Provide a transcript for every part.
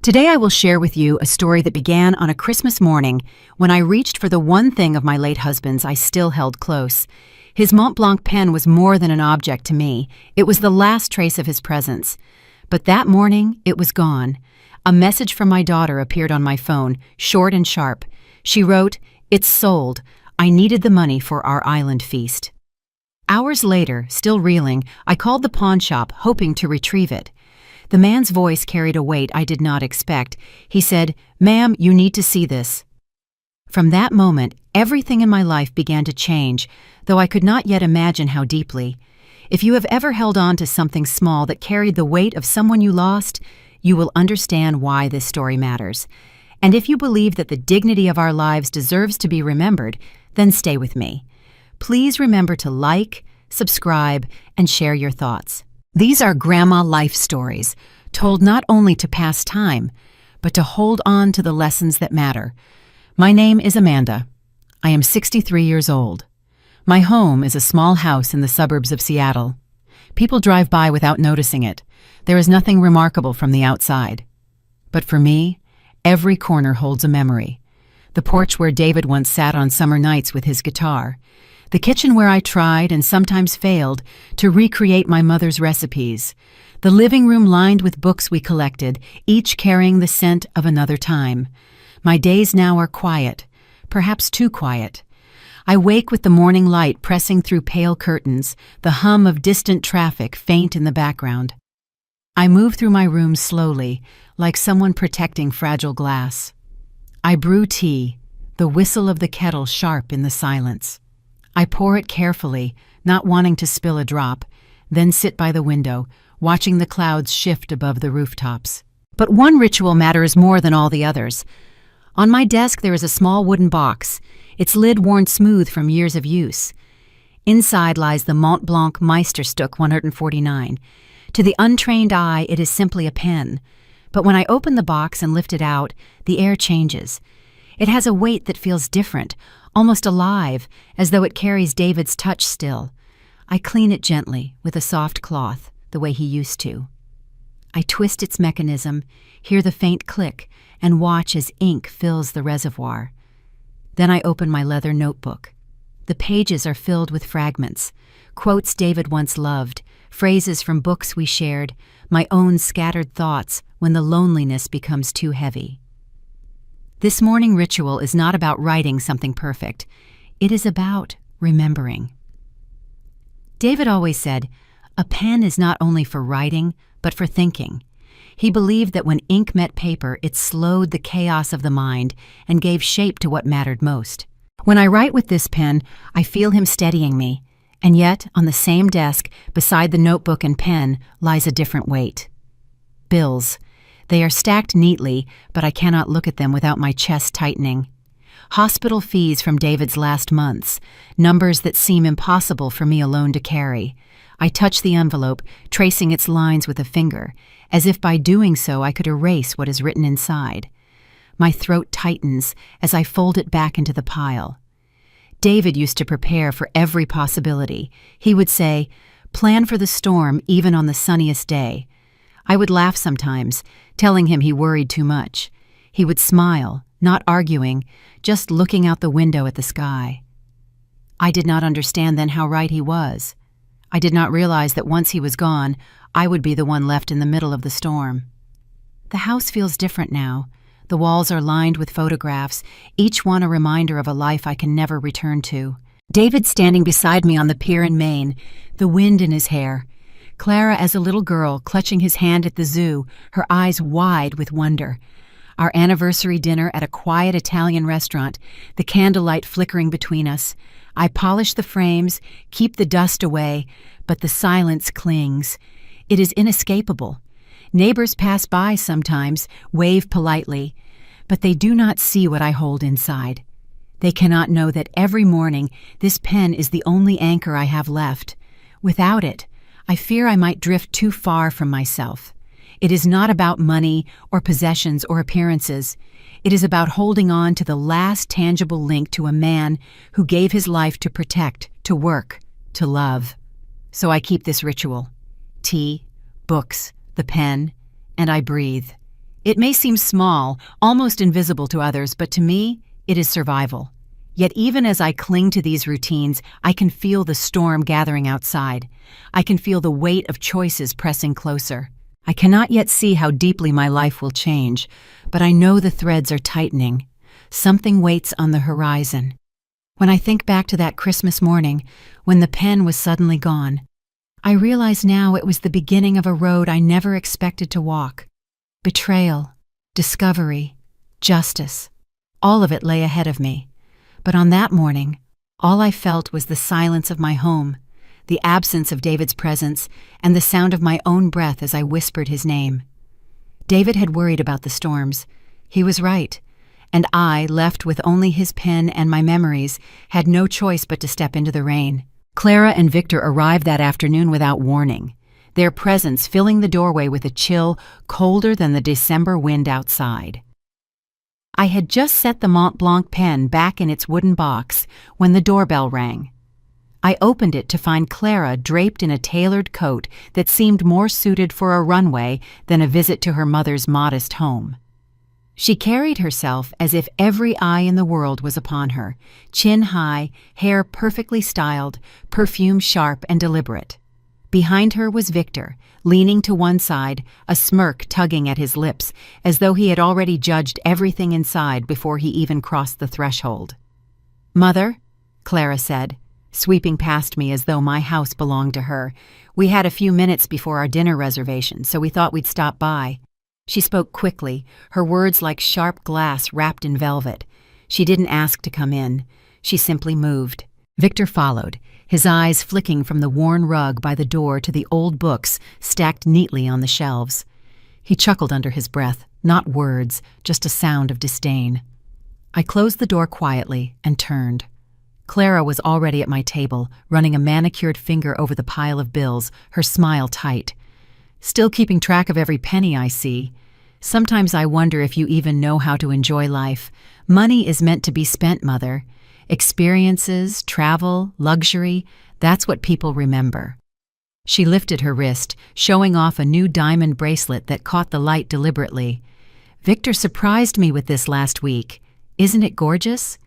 Today I will share with you a story that began on a Christmas morning when I reached for the one thing of my late husband's I still held close. His Montblanc pen was more than an object to me. It was the last trace of his presence. But that morning, it was gone. A message from my daughter appeared on my phone, short and sharp. She wrote, "It's sold. I needed the money for our island feast." Hours later, still reeling, I called the pawn shop, hoping to retrieve it. The man's voice carried a weight I did not expect. He said, "Ma'am, you need to see this." From that moment, everything in my life began to change, though I could not yet imagine how deeply. If you have ever held on to something small that carried the weight of someone you lost, you will understand why this story matters. And if you believe that the dignity of our lives deserves to be remembered, then stay with me. Please remember to like, subscribe, and share your thoughts. These are grandma life stories, told not only to pass time, but to hold on to the lessons that matter. My name is Amanda. I am 63 years old. My home is a small house in the suburbs of Seattle. People drive by without noticing it. There is nothing remarkable from the outside. But for me, every corner holds a memory. The porch where David once sat on summer nights with his guitar. The kitchen where I tried and sometimes failed to recreate my mother's recipes. The living room lined with books we collected, each carrying the scent of another time. My days now are quiet, perhaps too quiet. I wake with the morning light pressing through pale curtains, the hum of distant traffic faint in the background. I move through my room slowly, like someone protecting fragile glass. I brew tea, the whistle of the kettle sharp in the silence. I pour it carefully, not wanting to spill a drop, then sit by the window, watching the clouds shift above the rooftops. But one ritual matters more than all the others. On my desk there is a small wooden box, its lid worn smooth from years of use. Inside lies the Montblanc Meisterstück 149. To the untrained eye, it is simply a pen. But when I open the box and lift it out, the air changes. It has a weight that feels different, almost alive, as though it carries David's touch still. I clean it gently, with a soft cloth, the way he used to. I twist its mechanism, hear the faint click, and watch as ink fills the reservoir. Then I open my leather notebook. The pages are filled with fragments, quotes David once loved, phrases from books we shared, my own scattered thoughts when the loneliness becomes too heavy. This morning ritual is not about writing something perfect. It is about remembering. David always said, "A pen is not only for writing, but for thinking." He believed that when ink met paper, it slowed the chaos of the mind and gave shape to what mattered most. When I write with this pen, I feel him steadying me, and yet, on the same desk, beside the notebook and pen, lies a different weight. Bills. They are stacked neatly, but I cannot look at them without my chest tightening. Hospital fees from David's last months, numbers that seem impossible for me alone to carry. I touch the envelope, tracing its lines with a finger, as if by doing so I could erase what is written inside. My throat tightens as I fold it back into the pile. David used to prepare for every possibility. He would say, "Plan for the storm even on the sunniest day." I would laugh sometimes, telling him he worried too much. He would smile, not arguing, just looking out the window at the sky. I did not understand then how right he was. I did not realize that once he was gone, I would be the one left in the middle of the storm. The house feels different now. The walls are lined with photographs, each one a reminder of a life I can never return to. David standing beside me on the pier in Maine, the wind in his hair. Clara as a little girl, clutching his hand at the zoo, her eyes wide with wonder. Our anniversary dinner at a quiet Italian restaurant, the candlelight flickering between us. I polish the frames, keep the dust away, but the silence clings. It is inescapable. Neighbors pass by sometimes, wave politely, but they do not see what I hold inside. They cannot know that every morning this pen is the only anchor I have left. Without it, I fear I might drift too far from myself. It is not about money or possessions or appearances. It is about holding on to the last tangible link to a man who gave his life to protect, to work, to love. So I keep this ritual. Tea, books, the pen, and I breathe. It may seem small, almost invisible to others, but to me, it is survival. Yet even as I cling to these routines, I can feel the storm gathering outside. I can feel the weight of choices pressing closer. I cannot yet see how deeply my life will change, but I know the threads are tightening. Something waits on the horizon. When I think back to that Christmas morning, when the pen was suddenly gone, I realize now it was the beginning of a road I never expected to walk. Betrayal, discovery, justice, all of it lay ahead of me. But on that morning, all I felt was the silence of my home, the absence of David's presence, and the sound of my own breath as I whispered his name. David had worried about the storms. He was right, and I, left with only his pen and my memories, had no choice but to step into the rain. Clara and Victor arrived that afternoon without warning, their presence filling the doorway with a chill colder than the December wind outside. I had just set the Montblanc pen back in its wooden box when the doorbell rang. I opened it to find Clara draped in a tailored coat that seemed more suited for a runway than a visit to her mother's modest home. She carried herself as if every eye in the world was upon her, chin high, hair perfectly styled, perfume sharp and deliberate. Behind her was Victor, leaning to one side, a smirk tugging at his lips, as though he had already judged everything inside before he even crossed the threshold. "Mother," Clara said, sweeping past me as though my house belonged to her. "We had a few minutes before our dinner reservation, so we thought we'd stop by." She spoke quickly, her words like sharp glass wrapped in velvet. She didn't ask to come in. She simply moved. Victor followed, his eyes flicking from the worn rug by the door to the old books stacked neatly on the shelves. He chuckled under his breath, not words, just a sound of disdain. I closed the door quietly and turned. Clara was already at my table, running a manicured finger over the pile of bills, her smile tight. "Still keeping track of every penny I see. Sometimes I wonder if you even know how to enjoy life. Money is meant to be spent, Mother. Experiences, travel, luxury, that's what people remember." She lifted her wrist, showing off a new diamond bracelet that caught the light deliberately. "Victor surprised me with this last week. Isn't it gorgeous?"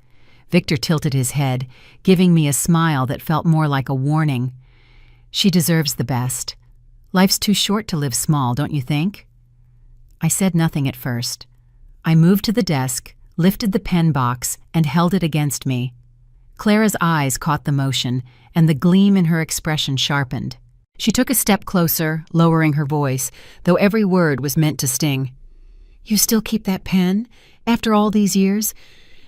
Victor tilted his head, giving me a smile that felt more like a warning. "She deserves the best. Life's too short to live small, don't you think?" I said nothing at first. I moved to the desk, lifted the pen box, and held it against me. Clara's eyes caught the motion, and the gleam in her expression sharpened. She took a step closer, lowering her voice, though every word was meant to sting. "You still keep that pen? After all these years?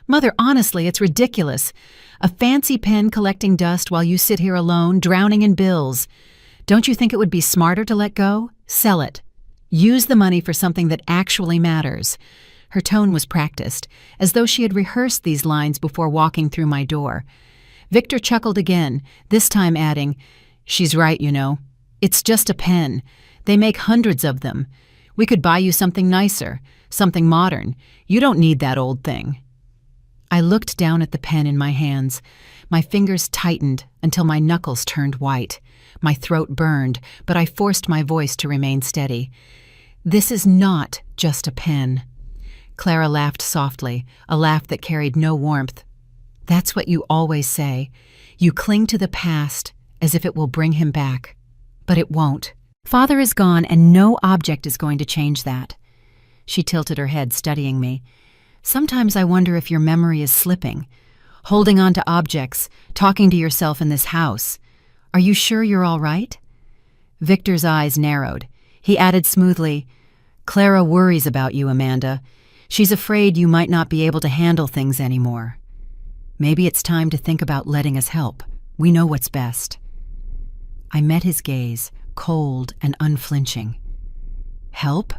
Mother, honestly, it's ridiculous. A fancy pen collecting dust while you sit here alone, drowning in bills. Don't you think it would be smarter to let go? Sell it. Use the money for something that actually matters." Her tone was practiced, as though she had rehearsed these lines before walking through my door. Victor chuckled again, this time adding, "She's right, you know. It's just a pen. They make hundreds of them. We could buy you something nicer, something modern. You don't need that old thing." I looked down at the pen in my hands. My fingers tightened until my knuckles turned white. My throat burned, but I forced my voice to remain steady. "This is not just a pen." Clara laughed softly, a laugh that carried no warmth. "That's what you always say. You cling to the past as if it will bring him back. But it won't. Father is gone, and no object is going to change that." She tilted her head, studying me. "Sometimes I wonder if your memory is slipping, holding on to objects, talking to yourself in this house. Are you sure you're all right?" Victor's eyes narrowed. He added smoothly, "Clara worries about you, Amanda. She's afraid you might not be able to handle things anymore. Maybe it's time to think about letting us help. We know what's best." I met his gaze, cold and unflinching. "Help?"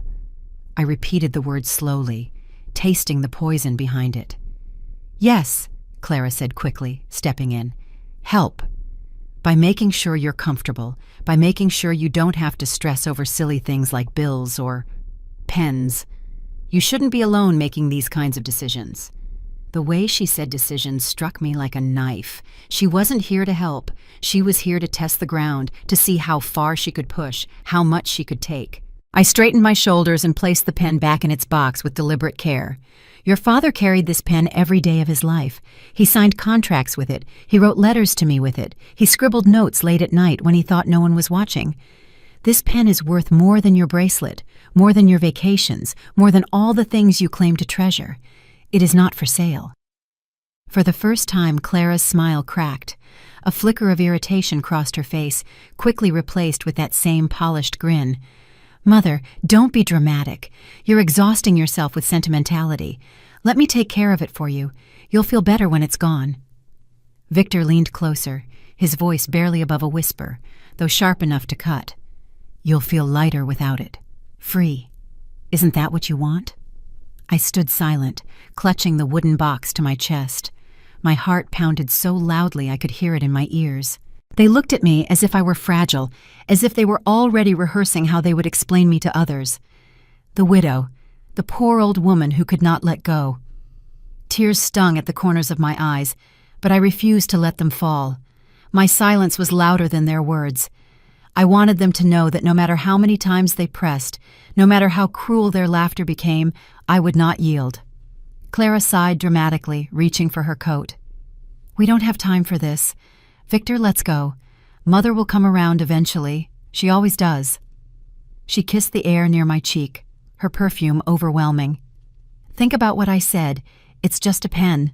I repeated the word slowly, tasting the poison behind it. "Yes," Clara said quickly, stepping in. "Help. By making sure you're comfortable, by making sure you don't have to stress over silly things like bills or pens. You shouldn't be alone making these kinds of decisions." The way she said decisions struck me like a knife. She wasn't here to help. She was here to test the ground, to see how far she could push, how much she could take. I straightened my shoulders and placed the pen back in its box with deliberate care. Your father carried this pen every day of his life. He signed contracts with it. He wrote letters to me with it. He scribbled notes late at night when he thought no one was watching. This pen is worth more than your bracelet, more than your vacations, more than all the things you claim to treasure. It is not for sale. For the first time, Clara's smile cracked. A flicker of irritation crossed her face, quickly replaced with that same polished grin. Mother, don't be dramatic. You're exhausting yourself with sentimentality. Let me take care of it for you. You'll feel better when it's gone. Victor leaned closer, his voice barely above a whisper, though sharp enough to cut. You'll feel lighter without it. Free. Isn't that what you want? I stood silent, clutching the wooden box to my chest. My heart pounded so loudly I could hear it in my ears. They looked at me as if I were fragile, as if they were already rehearsing how they would explain me to others. The widow, the poor old woman who could not let go. Tears stung at the corners of my eyes, but I refused to let them fall. My silence was louder than their words. I wanted them to know that no matter how many times they pressed, no matter how cruel their laughter became, I would not yield. Clara sighed dramatically, reaching for her coat. We don't have time for this. Victor, let's go. Mother will come around eventually. She always does. She kissed the air near my cheek, her perfume overwhelming. Think about what I said. It's just a pen.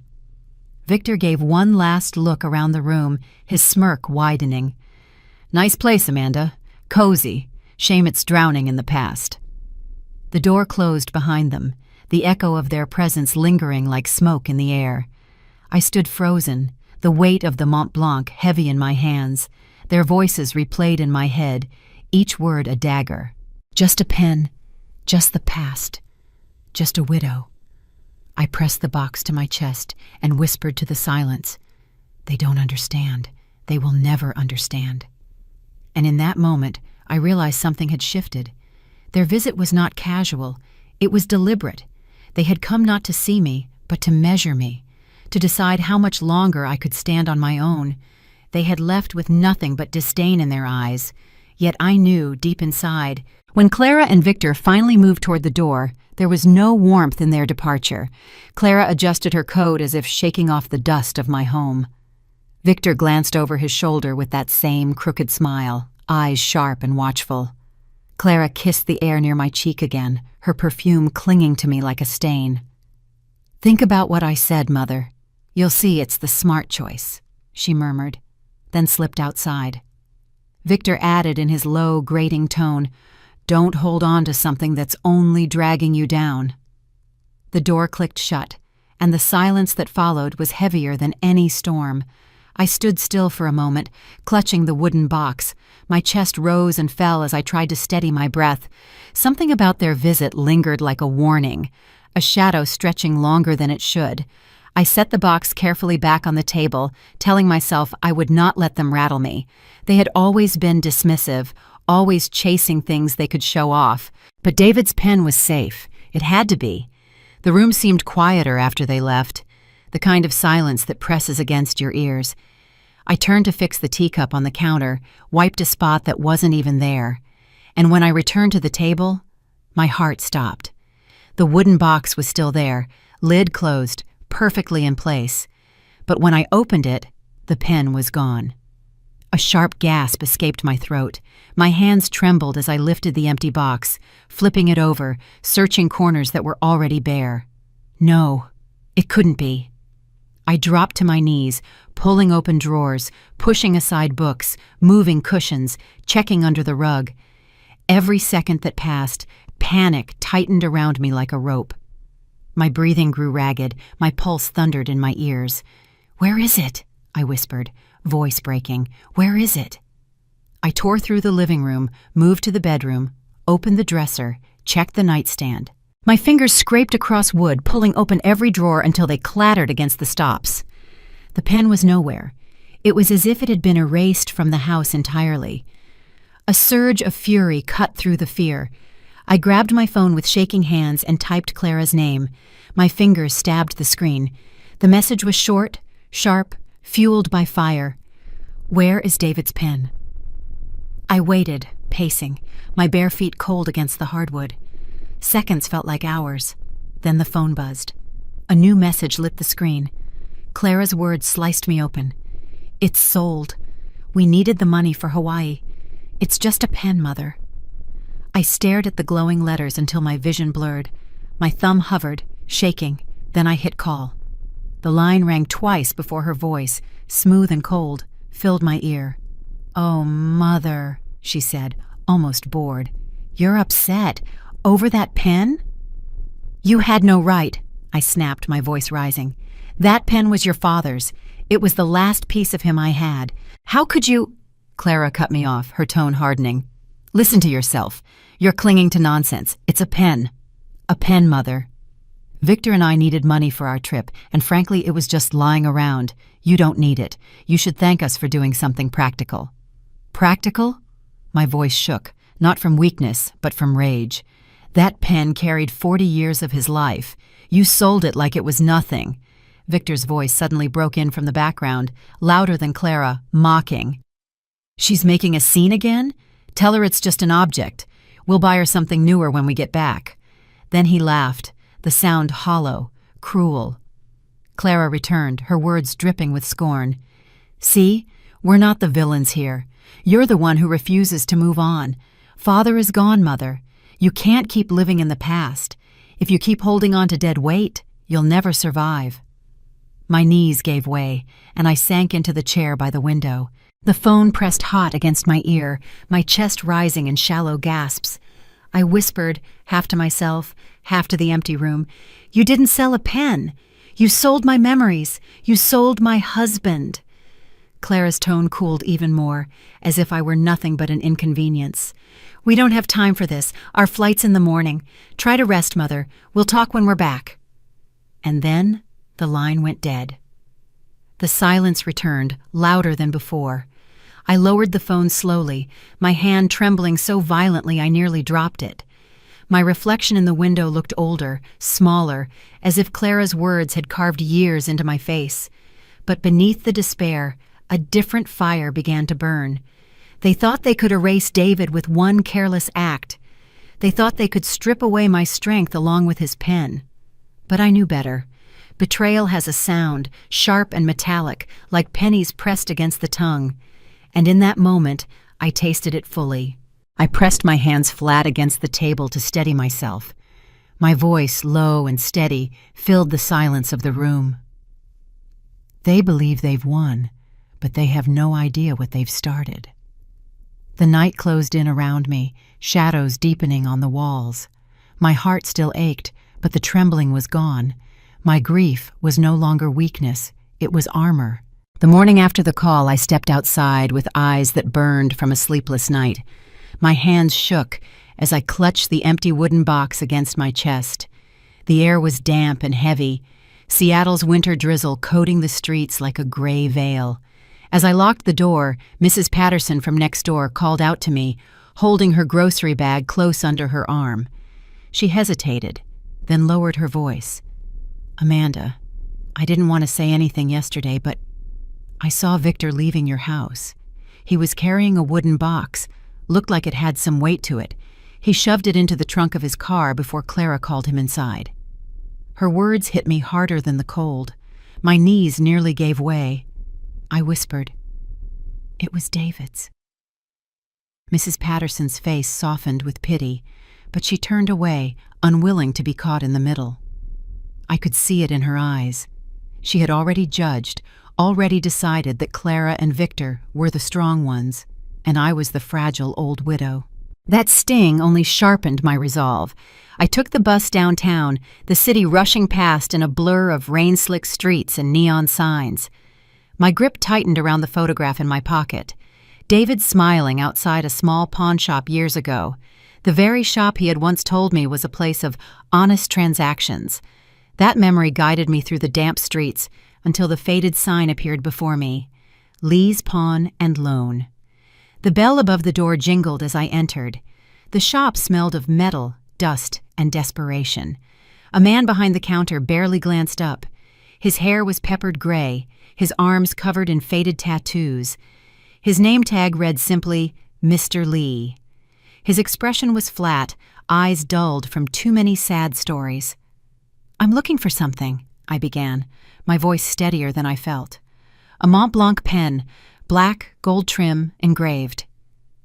Victor gave one last look around the room, his smirk widening. Nice place, Amanda. Cozy. Shame it's drowning in the past. The door closed behind them, the echo of their presence lingering like smoke in the air. I stood frozen, the weight of the Montblanc heavy in my hands, their voices replayed in my head, each word a dagger. Just a pen, just the past, just a widow. I pressed the box to my chest and whispered to the silence, They don't understand. They will never understand. And in that moment, I realized something had shifted. Their visit was not casual. It was deliberate. They had come not to see me, but to measure me, to decide how much longer I could stand on my own. They had left with nothing but disdain in their eyes. Yet I knew, deep inside, when Clara and Victor finally moved toward the door, there was no warmth in their departure. Clara adjusted her coat as if shaking off the dust of my home. Victor glanced over his shoulder with that same crooked smile, eyes sharp and watchful. Clara kissed the air near my cheek again, her perfume clinging to me like a stain. Think about what I said, Mother. You'll see it's the smart choice, she murmured, then slipped outside. Victor added in his low, grating tone, Don't hold on to something that's only dragging you down. The door clicked shut, and the silence that followed was heavier than any storm. I stood still for a moment, clutching the wooden box. My chest rose and fell as I tried to steady my breath. Something about their visit lingered like a warning, a shadow stretching longer than it should. I set the box carefully back on the table, telling myself I would not let them rattle me. They had always been dismissive, always chasing things they could show off. But David's pen was safe. It had to be. The room seemed quieter after they left, the kind of silence that presses against your ears. I turned to fix the teacup on the counter, wiped a spot that wasn't even there. And when I returned to the table, my heart stopped. The wooden box was still there, lid closed, perfectly in place. But when I opened it, the pen was gone. A sharp gasp escaped my throat. My hands trembled as I lifted the empty box, flipping it over, searching corners that were already bare. No, it couldn't be. I dropped to my knees, pulling open drawers, pushing aside books, moving cushions, checking under the rug. Every second that passed, panic tightened around me like a rope. My breathing grew ragged, my pulse thundered in my ears. "Where is it?" I whispered, voice breaking. "Where is it?" I tore through the living room, moved to the bedroom, opened the dresser, checked the nightstand. My fingers scraped across wood, pulling open every drawer until they clattered against the stops. The pen was nowhere. It was as if it had been erased from the house entirely. A surge of fury cut through the fear. I grabbed my phone with shaking hands and typed Clara's name. My fingers stabbed the screen. The message was short, sharp, fueled by fire. "Where is David's pen?" I waited, pacing, my bare feet cold against the hardwood. Seconds felt like hours. Then the phone buzzed. A new message lit the screen. Clara's words sliced me open. "It's sold. We needed the money for Hawaii. It's just a pen, Mother." I stared at the glowing letters until my vision blurred. My thumb hovered, shaking. Then I hit call. The line rang twice before her voice, smooth and cold, filled my ear. "Oh, Mother," she said, almost bored. "You're upset. Over that pen?" "You had no right," I snapped, my voice rising. "That pen was your father's. It was the last piece of him I had. How could you—" Clara cut me off, her tone hardening. "Listen to yourself. You're clinging to nonsense. It's a pen. A pen, Mother. Victor and I needed money for our trip, and frankly, it was just lying around. You don't need it. You should thank us for doing something practical." "Practical?" My voice shook, not from weakness, but from rage. "That pen carried 40 years of his life. You sold it like it was nothing." Victor's voice suddenly broke in from the background, louder than Clara, mocking. "She's making a scene again? Tell her it's just an object. We'll buy her something newer when we get back." Then he laughed, the sound hollow, cruel. Clara returned, her words dripping with scorn. "See, we're not the villains here. You're the one who refuses to move on. Father is gone, Mother. You can't keep living in the past. If you keep holding on to dead weight, you'll never survive." My knees gave way, and I sank into the chair by the window. The phone pressed hot against my ear, my chest rising in shallow gasps. I whispered, half to myself, half to the empty room, "You didn't sell a pen. You sold my memories. You sold my husband." Clara's tone cooled even more, as if I were nothing but an inconvenience. "We don't have time for this. Our flight's in the morning. Try to rest, Mother. We'll talk when we're back." And then the line went dead. The silence returned, louder than before. I lowered the phone slowly, my hand trembling so violently I nearly dropped it. My reflection in the window looked older, smaller, as if Clara's words had carved years into my face. But beneath the despair, a different fire began to burn. They thought they could erase David with one careless act. They thought they could strip away my strength along with his pen. But I knew better. Betrayal has a sound, sharp and metallic, like pennies pressed against the tongue. And in that moment, I tasted it fully. I pressed my hands flat against the table to steady myself. My voice, low and steady, filled the silence of the room. "They believe they've won, but they have no idea what they've started." The night closed in around me, shadows deepening on the walls. My heart still ached, but the trembling was gone. My grief was no longer weakness, it was armor. The morning after the call, I stepped outside with eyes that burned from a sleepless night. My hands shook as I clutched the empty wooden box against my chest. The air was damp and heavy, Seattle's winter drizzle coating the streets like a gray veil. As I locked the door, Mrs. Patterson from next door called out to me, holding her grocery bag close under her arm. She hesitated, then lowered her voice. "Amanda, I didn't want to say anything yesterday, but I saw Victor leaving your house. He was carrying a wooden box, looked like it had some weight to it. He shoved it into the trunk of his car before Clara called him inside." Her words hit me harder than the cold. My knees nearly gave way. I whispered, "It was David's." Mrs. Patterson's face softened with pity, but she turned away, unwilling to be caught in the middle. I could see it in her eyes. She had already judged, already decided that Clara and Victor were the strong ones, and I was the fragile old widow. That sting only sharpened my resolve. I took the bus downtown, the city rushing past in a blur of rain-slick streets and neon signs. My grip tightened around the photograph in my pocket. David smiling outside a small pawn shop years ago. The very shop he had once told me was a place of honest transactions. That memory guided me through the damp streets until the faded sign appeared before me. Lee's Pawn and Loan. The bell above the door jingled as I entered. The shop smelled of metal, dust, and desperation. A man behind the counter barely glanced up. His hair was peppered gray, his arms covered in faded tattoos. His name tag read simply, Mr. Lee. His expression was flat, eyes dulled from too many sad stories. "I'm looking for something," I began, my voice steadier than I felt. "A Montblanc pen, black, gold trim, engraved."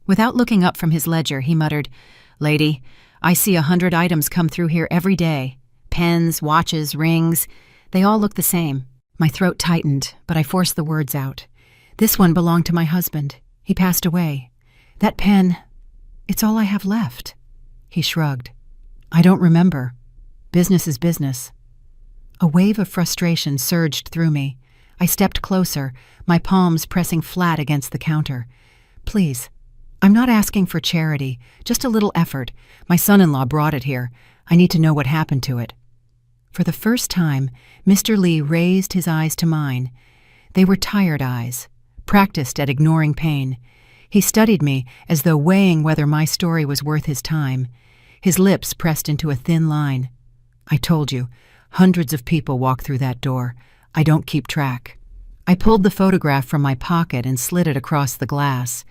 Without looking up from his ledger, he muttered, "Lady, I see 100 items come through here every day. Pens, watches, rings, they all look the same." My throat tightened, but I forced the words out. "This one belonged to my husband. He passed away. That pen, it's all I have left." He shrugged. "I don't remember. Business is business." A wave of frustration surged through me. I stepped closer, my palms pressing flat against the counter. "Please, I'm not asking for charity, just a little effort. My son-in-law brought it here. I need to know what happened to it." For the first time, Mr. Lee raised his eyes to mine. They were tired eyes, practiced at ignoring pain. He studied me as though weighing whether my story was worth his time. His lips pressed into a thin line. "I told you, hundreds of people walk through that door. I don't keep track." I pulled the photograph from my pocket and slid it across the glass.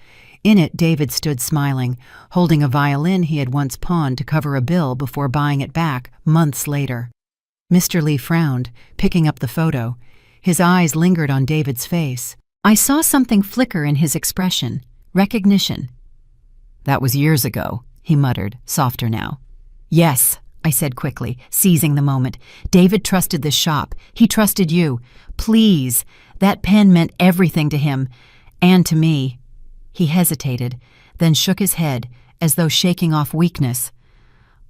In it, David stood smiling, holding a violin he had once pawned to cover a bill before buying it back months later. Mr. Lee frowned, picking up the photo. His eyes lingered on David's face. I saw something flicker in his expression. Recognition. "That was years ago," he muttered, softer now. "Yes," I said quickly, seizing the moment. "David trusted this shop. He trusted you. Please, that pen meant everything to him, and to me." He hesitated, then shook his head, as though shaking off weakness.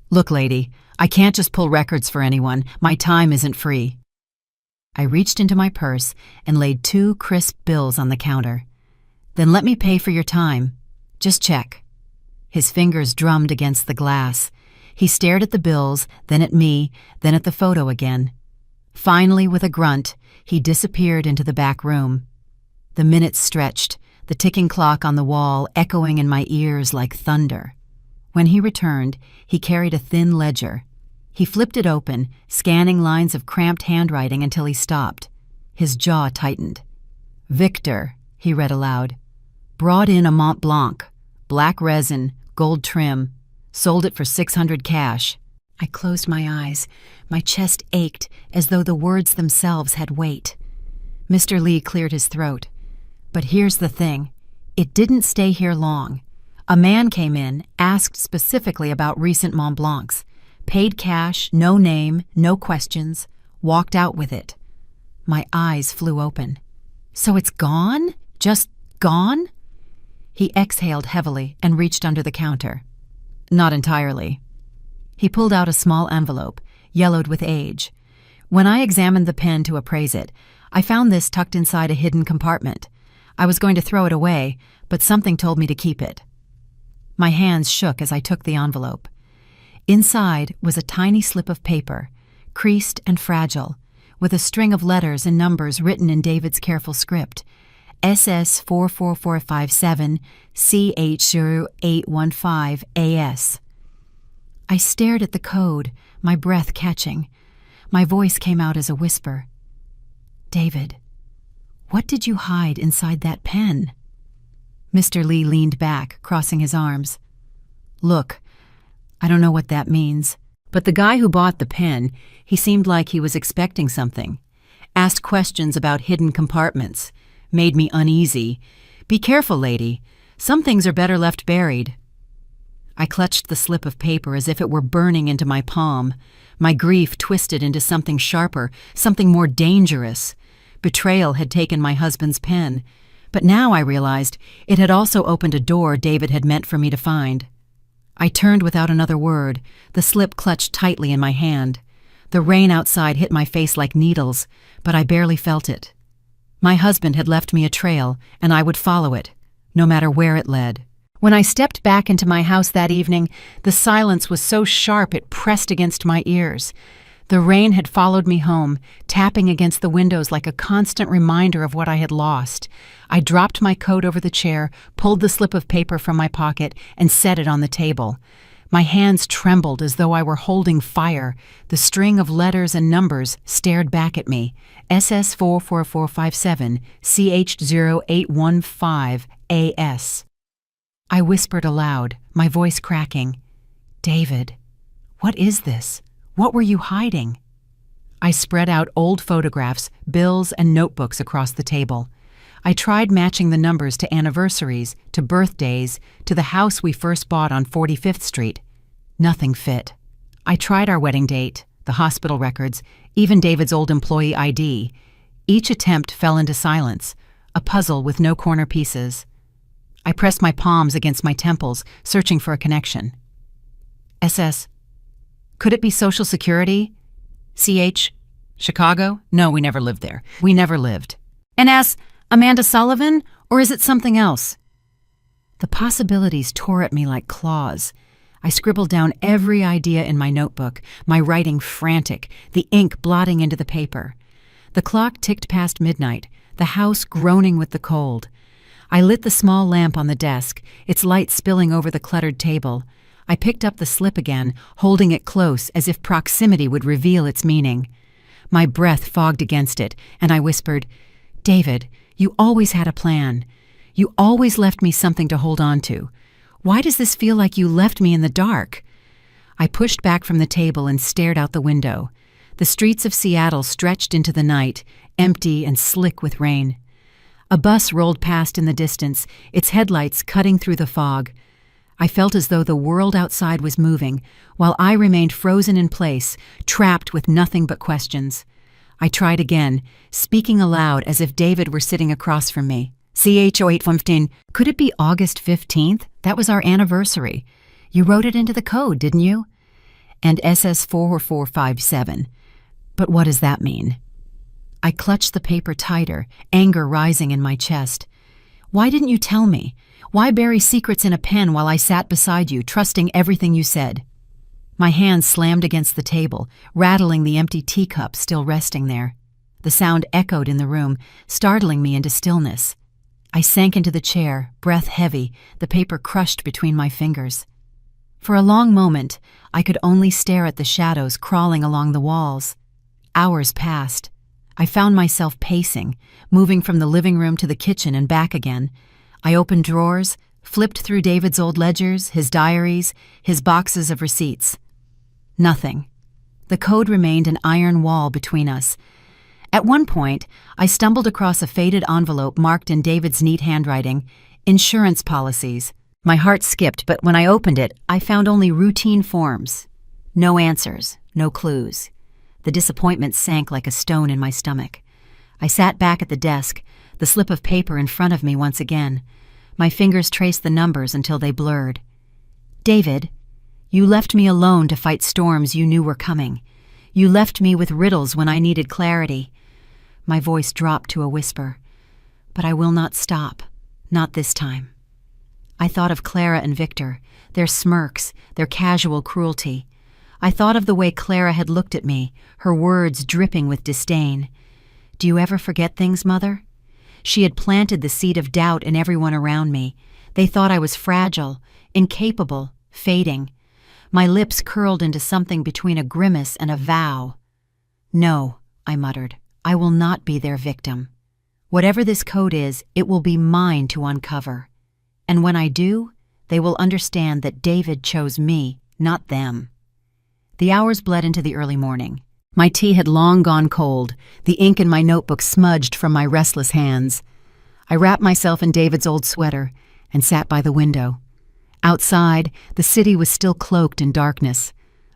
"Look, lady, I can't just pull records for anyone. My time isn't free." I reached into my purse and laid 2 crisp bills on the counter. "Then let me pay for your time. Just check." His fingers drummed against the glass. He stared at the bills, then at me, then at the photo again. Finally, with a grunt, he disappeared into the back room. The minutes stretched, the ticking clock on the wall echoing in my ears like thunder. When he returned, he carried a thin ledger. He flipped it open, scanning lines of cramped handwriting until he stopped. His jaw tightened. "Victor," he read aloud. "Brought in a Montblanc, black resin, gold trim, sold it for 600 cash." I closed my eyes. My chest ached as though the words themselves had weight. Mr. Lee cleared his throat. "But here's the thing. It didn't stay here long. A man came in, asked specifically about recent Montblancs, paid cash, no name, no questions, walked out with it." My eyes flew open. "So it's gone? Just gone?" He exhaled heavily and reached under the counter. "Not entirely." He pulled out a small envelope, yellowed with age. When I examined the pen to appraise it, I found this tucked inside a hidden compartment. I was going to throw it away, but something told me to keep it. My hands shook as I took the envelope. Inside was a tiny slip of paper, creased and fragile, with a string of letters and numbers written in David's careful script. SS 44457 CH0815 AS. I stared at the code, my breath catching. My voice came out as a whisper. "David, what did you hide inside that pen?" Mr. Lee leaned back, crossing his arms. "Look, I don't know what that means, but the guy who bought the pen, he seemed like he was expecting something. Asked questions about hidden compartments. Made me uneasy. Be careful, lady. Some things are better left buried." I clutched the slip of paper as if it were burning into my palm. My grief twisted into something sharper, something more dangerous. Betrayal had taken my husband's pen, but now I realized it had also opened a door David had meant for me to find. I turned without another word, the slip clutched tightly in my hand. The rain outside hit my face like needles, but I barely felt it. My husband had left me a trail, and I would follow it, no matter where it led. When I stepped back into my house that evening, the silence was so sharp it pressed against my ears. The rain had followed me home, tapping against the windows like a constant reminder of what I had lost. I dropped my coat over the chair, pulled the slip of paper from my pocket, and set it on the table. My hands trembled as though I were holding fire. The string of letters and numbers stared back at me. SS 44457 CH0815 AS. I whispered aloud, my voice cracking. David, what is this? What were you hiding? I spread out old photographs, bills, and notebooks across the table. I tried matching the numbers to anniversaries, to birthdays, to the house we first bought on 45th Street. Nothing fit. I tried our wedding date, the hospital records, even David's old employee ID. Each attempt fell into silence, a puzzle with no corner pieces. I pressed my palms against my temples, searching for a connection. SS. Could it be Social Security? CH. Chicago? No, we never lived there. We never lived. NS. Amanda Sullivan? Or is it something else? The possibilities tore at me like claws. I scribbled down every idea in my notebook, my writing frantic, the ink blotting into the paper. The clock ticked past midnight, the house groaning with the cold. I lit the small lamp on the desk, its light spilling over the cluttered table. I picked up the slip again, holding it close as if proximity would reveal its meaning. My breath fogged against it, and I whispered, David, you always had a plan. You always left me something to hold on to. Why does this feel like you left me in the dark? I pushed back from the table and stared out the window. The streets of Seattle stretched into the night, empty and slick with rain. A bus rolled past in the distance, its headlights cutting through the fog. I felt as though the world outside was moving, while I remained frozen in place, trapped with nothing but questions. I tried again, speaking aloud as if David were sitting across from me. CH0815, could it be August 15th? That was our anniversary. You wrote it into the code, didn't you? And SS4457. But what does that mean? I clutched the paper tighter, anger rising in my chest. Why didn't you tell me? Why bury secrets in a pen while I sat beside you, trusting everything you said? My hands slammed against the table, rattling the empty teacup still resting there. The sound echoed in the room, startling me into stillness. I sank into the chair, breath heavy, the paper crushed between my fingers. For a long moment, I could only stare at the shadows crawling along the walls. Hours passed. I found myself pacing, moving from the living room to the kitchen and back again. I opened drawers, flipped through David's old ledgers, his diaries, his boxes of receipts. Nothing. The code remained an iron wall between us. At one point, I stumbled across a faded envelope marked in David's neat handwriting, insurance policies. My heart skipped, but when I opened it, I found only routine forms. No answers, no clues. The disappointment sank like a stone in my stomach. I sat back at the desk, the slip of paper in front of me once again. My fingers traced the numbers until they blurred. David, you left me alone to fight storms you knew were coming. You left me with riddles when I needed clarity. My voice dropped to a whisper. But I will not stop. Not this time. I thought of Clara and Victor, their smirks, their casual cruelty. I thought of the way Clara had looked at me, her words dripping with disdain. Do you ever forget things, Mother? She had planted the seed of doubt in everyone around me. They thought I was fragile, incapable, fading. My lips curled into something between a grimace and a vow. No, I muttered. I will not be their victim. Whatever this code is, it will be mine to uncover. And when I do, they will understand that David chose me, not them. The hours bled into the early morning. My tea had long gone cold, the ink in my notebook smudged from my restless hands. I wrapped myself in David's old sweater and sat by the window. Outside, the city was still cloaked in darkness.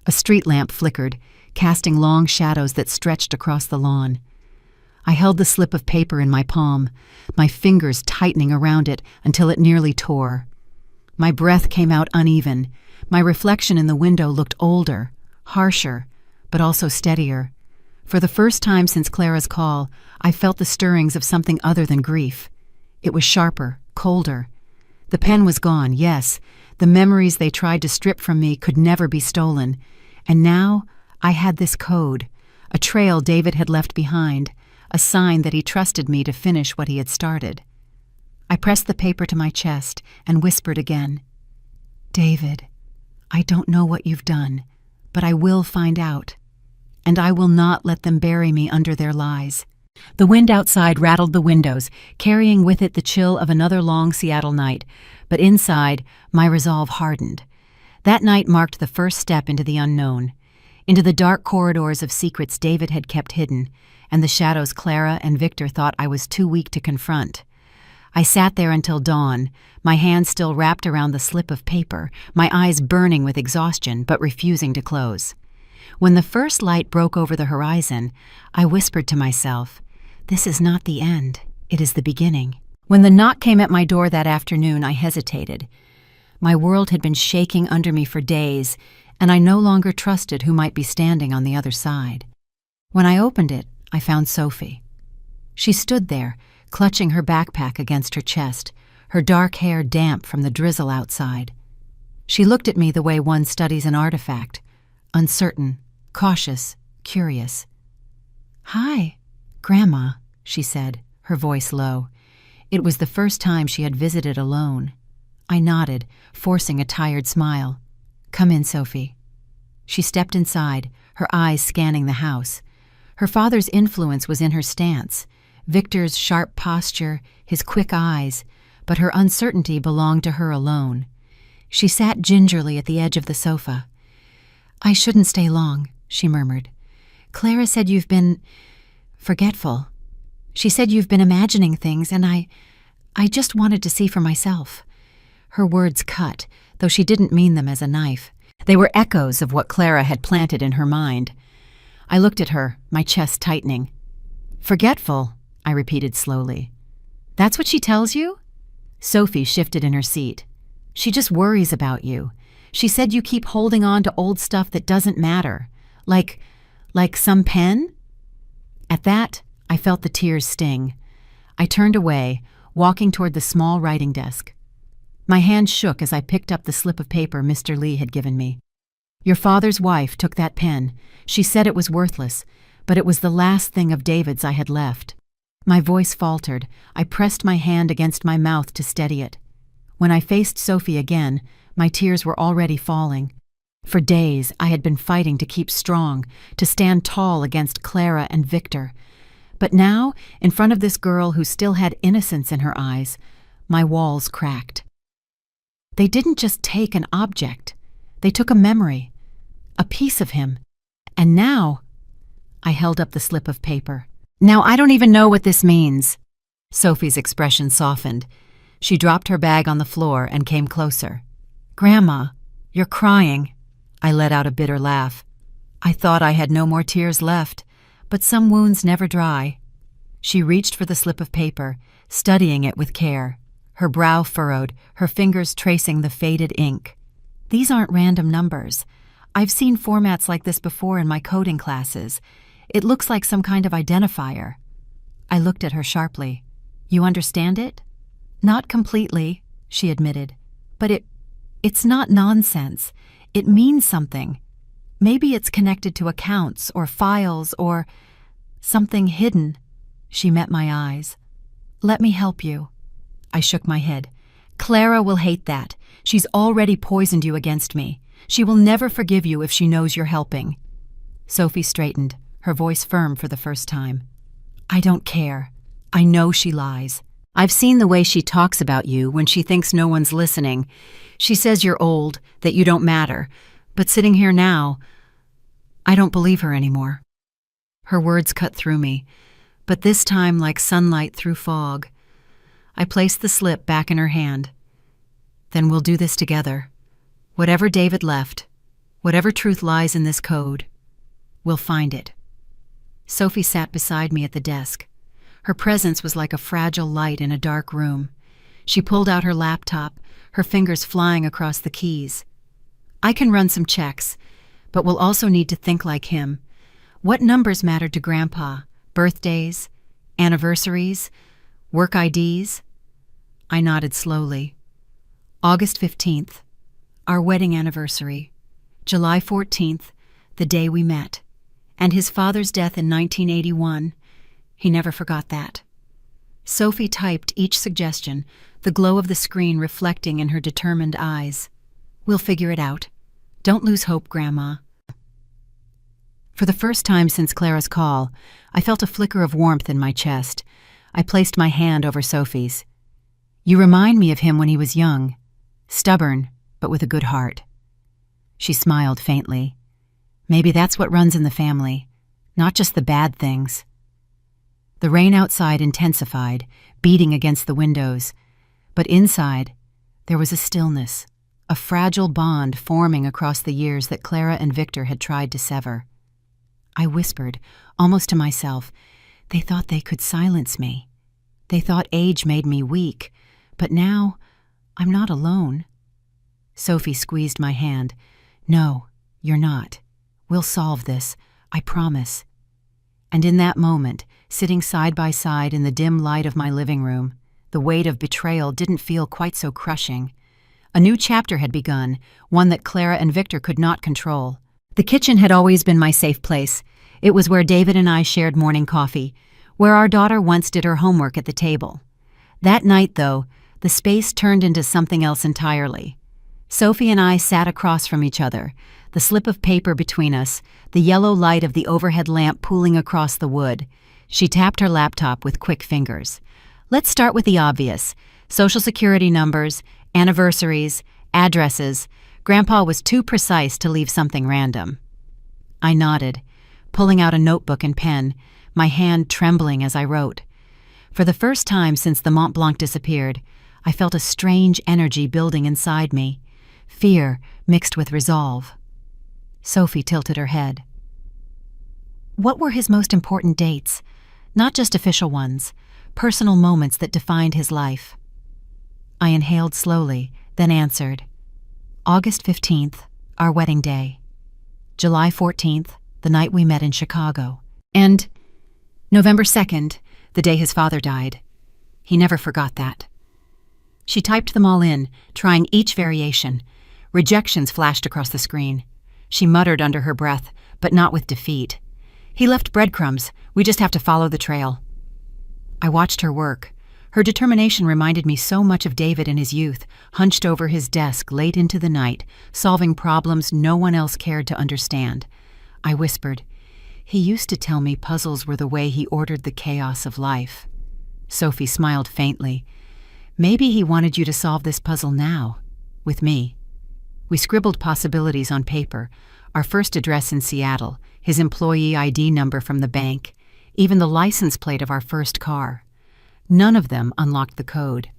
A street lamp flickered, casting long shadows that stretched across the lawn. I held the slip of paper in my palm, my fingers tightening around it until it nearly tore. My breath came out uneven. My reflection in the window looked older, harsher, but also steadier. For the first time since Clara's call, I felt the stirrings of something other than grief. It was sharper, colder. The pen was gone, yes. The memories they tried to strip from me could never be stolen. And now I had this code, a trail David had left behind, a sign that he trusted me to finish what he had started. I pressed the paper to my chest and whispered again, David, I don't know what you've done, but I will find out. And I will not let them bury me under their lies. The wind outside rattled the windows, carrying with it the chill of another long Seattle night, but inside, my resolve hardened. That night marked the first step into the unknown, into the dark corridors of secrets David had kept hidden, and the shadows Clara and Victor thought I was too weak to confront. I sat there until dawn, my hands still wrapped around the slip of paper, my eyes burning with exhaustion but refusing to close. When the first light broke over the horizon, I whispered to myself, "This is not the end, it is the beginning." When the knock came at my door that afternoon, I hesitated. My world had been shaking under me for days, and I no longer trusted who might be standing on the other side. When I opened it, I found Sophie. She stood there, clutching her backpack against her chest, her dark hair damp from the drizzle outside. She looked at me the way one studies an artifact, uncertain, cautious, curious. "Hi, Grandma," she said, her voice low. It was the first time she had visited alone. I nodded, forcing a tired smile. "Come in, Sophie." She stepped inside, her eyes scanning the house. Her father's influence was in her stance, Victor's sharp posture, his quick eyes, but her uncertainty belonged to her alone. She sat gingerly at the edge of the sofa. "I shouldn't stay long," she murmured. "Clara said you've been forgetful. She said you've been imagining things, and I just wanted to see for myself." Her words cut, though she didn't mean them as a knife. They were echoes of what Clara had planted in her mind. I looked at her, my chest tightening. "Forgetful," I repeated slowly. "That's what she tells you?" Sophie shifted in her seat. "She just worries about you. She said you keep holding on to old stuff that doesn't matter. Like some pen?" At that, I felt the tears sting. I turned away, walking toward the small writing desk. My hand shook as I picked up the slip of paper Mr. Lee had given me. "Your father's wife took that pen. She said it was worthless, but it was the last thing of David's I had left." My voice faltered. I pressed my hand against my mouth to steady it. When I faced Sophie again, my tears were already falling. For days, I had been fighting to keep strong, to stand tall against Clara and Victor. But now, in front of this girl who still had innocence in her eyes, my walls cracked. They didn't just take an object. They took a memory, a piece of him. And now, I held up the slip of paper. "Now I don't even know what this means." Sophie's expression softened. She dropped her bag on the floor and came closer. "Grandma, you're crying." I let out a bitter laugh. I thought I had no more tears left, but some wounds never dry. She reached for the slip of paper, studying it with care. Her brow furrowed, her fingers tracing the faded ink. "These aren't random numbers. I've seen formats like this before in my coding classes. It looks like some kind of identifier." I looked at her sharply. "You understand it?" "Not completely," she admitted. "But it's not nonsense. It means something. Maybe it's connected to accounts or files or something hidden." She met my eyes. "Let me help you." I shook my head. "Clara will hate that. She's already poisoned you against me. She will never forgive you if she knows you're helping." Sophie straightened, her voice firm for the first time. "I don't care. I know she lies. I've seen the way she talks about you when she thinks no one's listening. She says you're old, that you don't matter. But sitting here now, I don't believe her anymore." Her words cut through me, but this time like sunlight through fog. I placed the slip back in her hand. "Then we'll do this together. Whatever David left, whatever truth lies in this code, we'll find it." Sophie sat beside me at the desk. Her presence was like a fragile light in a dark room. She pulled out her laptop, her fingers flying across the keys. "I can run some checks, but we'll also need to think like him. What numbers mattered to Grandpa? Birthdays? Anniversaries? Work IDs?" I nodded slowly. "August 15th, our wedding anniversary. July 14th, the day we met. And his father's death in 1981. He never forgot that." Sophie typed each suggestion, the glow of the screen reflecting in her determined eyes. "We'll figure it out. Don't lose hope, Grandma." For the first time since Clara's call, I felt a flicker of warmth in my chest. I placed my hand over Sophie's. "You remind me of him when he was young. Stubborn, but with a good heart." She smiled faintly. "Maybe that's what runs in the family, not just the bad things." The rain outside intensified, beating against the windows. But inside, there was a stillness, a fragile bond forming across the years that Clara and Victor had tried to sever. I whispered, almost to myself, "They thought they could silence me. They thought age made me weak, but now I'm not alone." Sophie squeezed my hand. "No, you're not. We'll solve this, I promise." And in that moment, sitting side by side in the dim light of my living room, the weight of betrayal didn't feel quite so crushing. A new chapter had begun, one that Clara and Victor could not control. The kitchen had always been my safe place. It was where David and I shared morning coffee, where our daughter once did her homework at the table. That night, though, the space turned into something else entirely. Sophie and I sat across from each other, the slip of paper between us, the yellow light of the overhead lamp pooling across the wood. She tapped her laptop with quick fingers. "Let's start with the obvious. Social security numbers, anniversaries, addresses. Grandpa was too precise to leave something random." I nodded, pulling out a notebook and pen, my hand trembling as I wrote. For the first time since the Montblanc disappeared, I felt a strange energy building inside me, fear mixed with resolve. Sophie tilted her head. "What were his most important dates? Not just official ones, personal moments that defined his life." I inhaled slowly, then answered. "August 15th, our wedding day. July 14th, the night we met in Chicago. And November 2nd, the day his father died. He never forgot that." She typed them all in, trying each variation. Rejections flashed across the screen. She muttered under her breath, but not with defeat. "He left breadcrumbs. We just have to follow the trail." I watched her work. Her determination reminded me so much of David in his youth, hunched over his desk late into the night, solving problems no one else cared to understand. I whispered, "He used to tell me puzzles were the way he ordered the chaos of life." Sophie smiled faintly. "Maybe he wanted you to solve this puzzle now, with me." We scribbled possibilities on paper, our first address in Seattle, his employee ID number from the bank, even the license plate of our first car. None of them unlocked the code.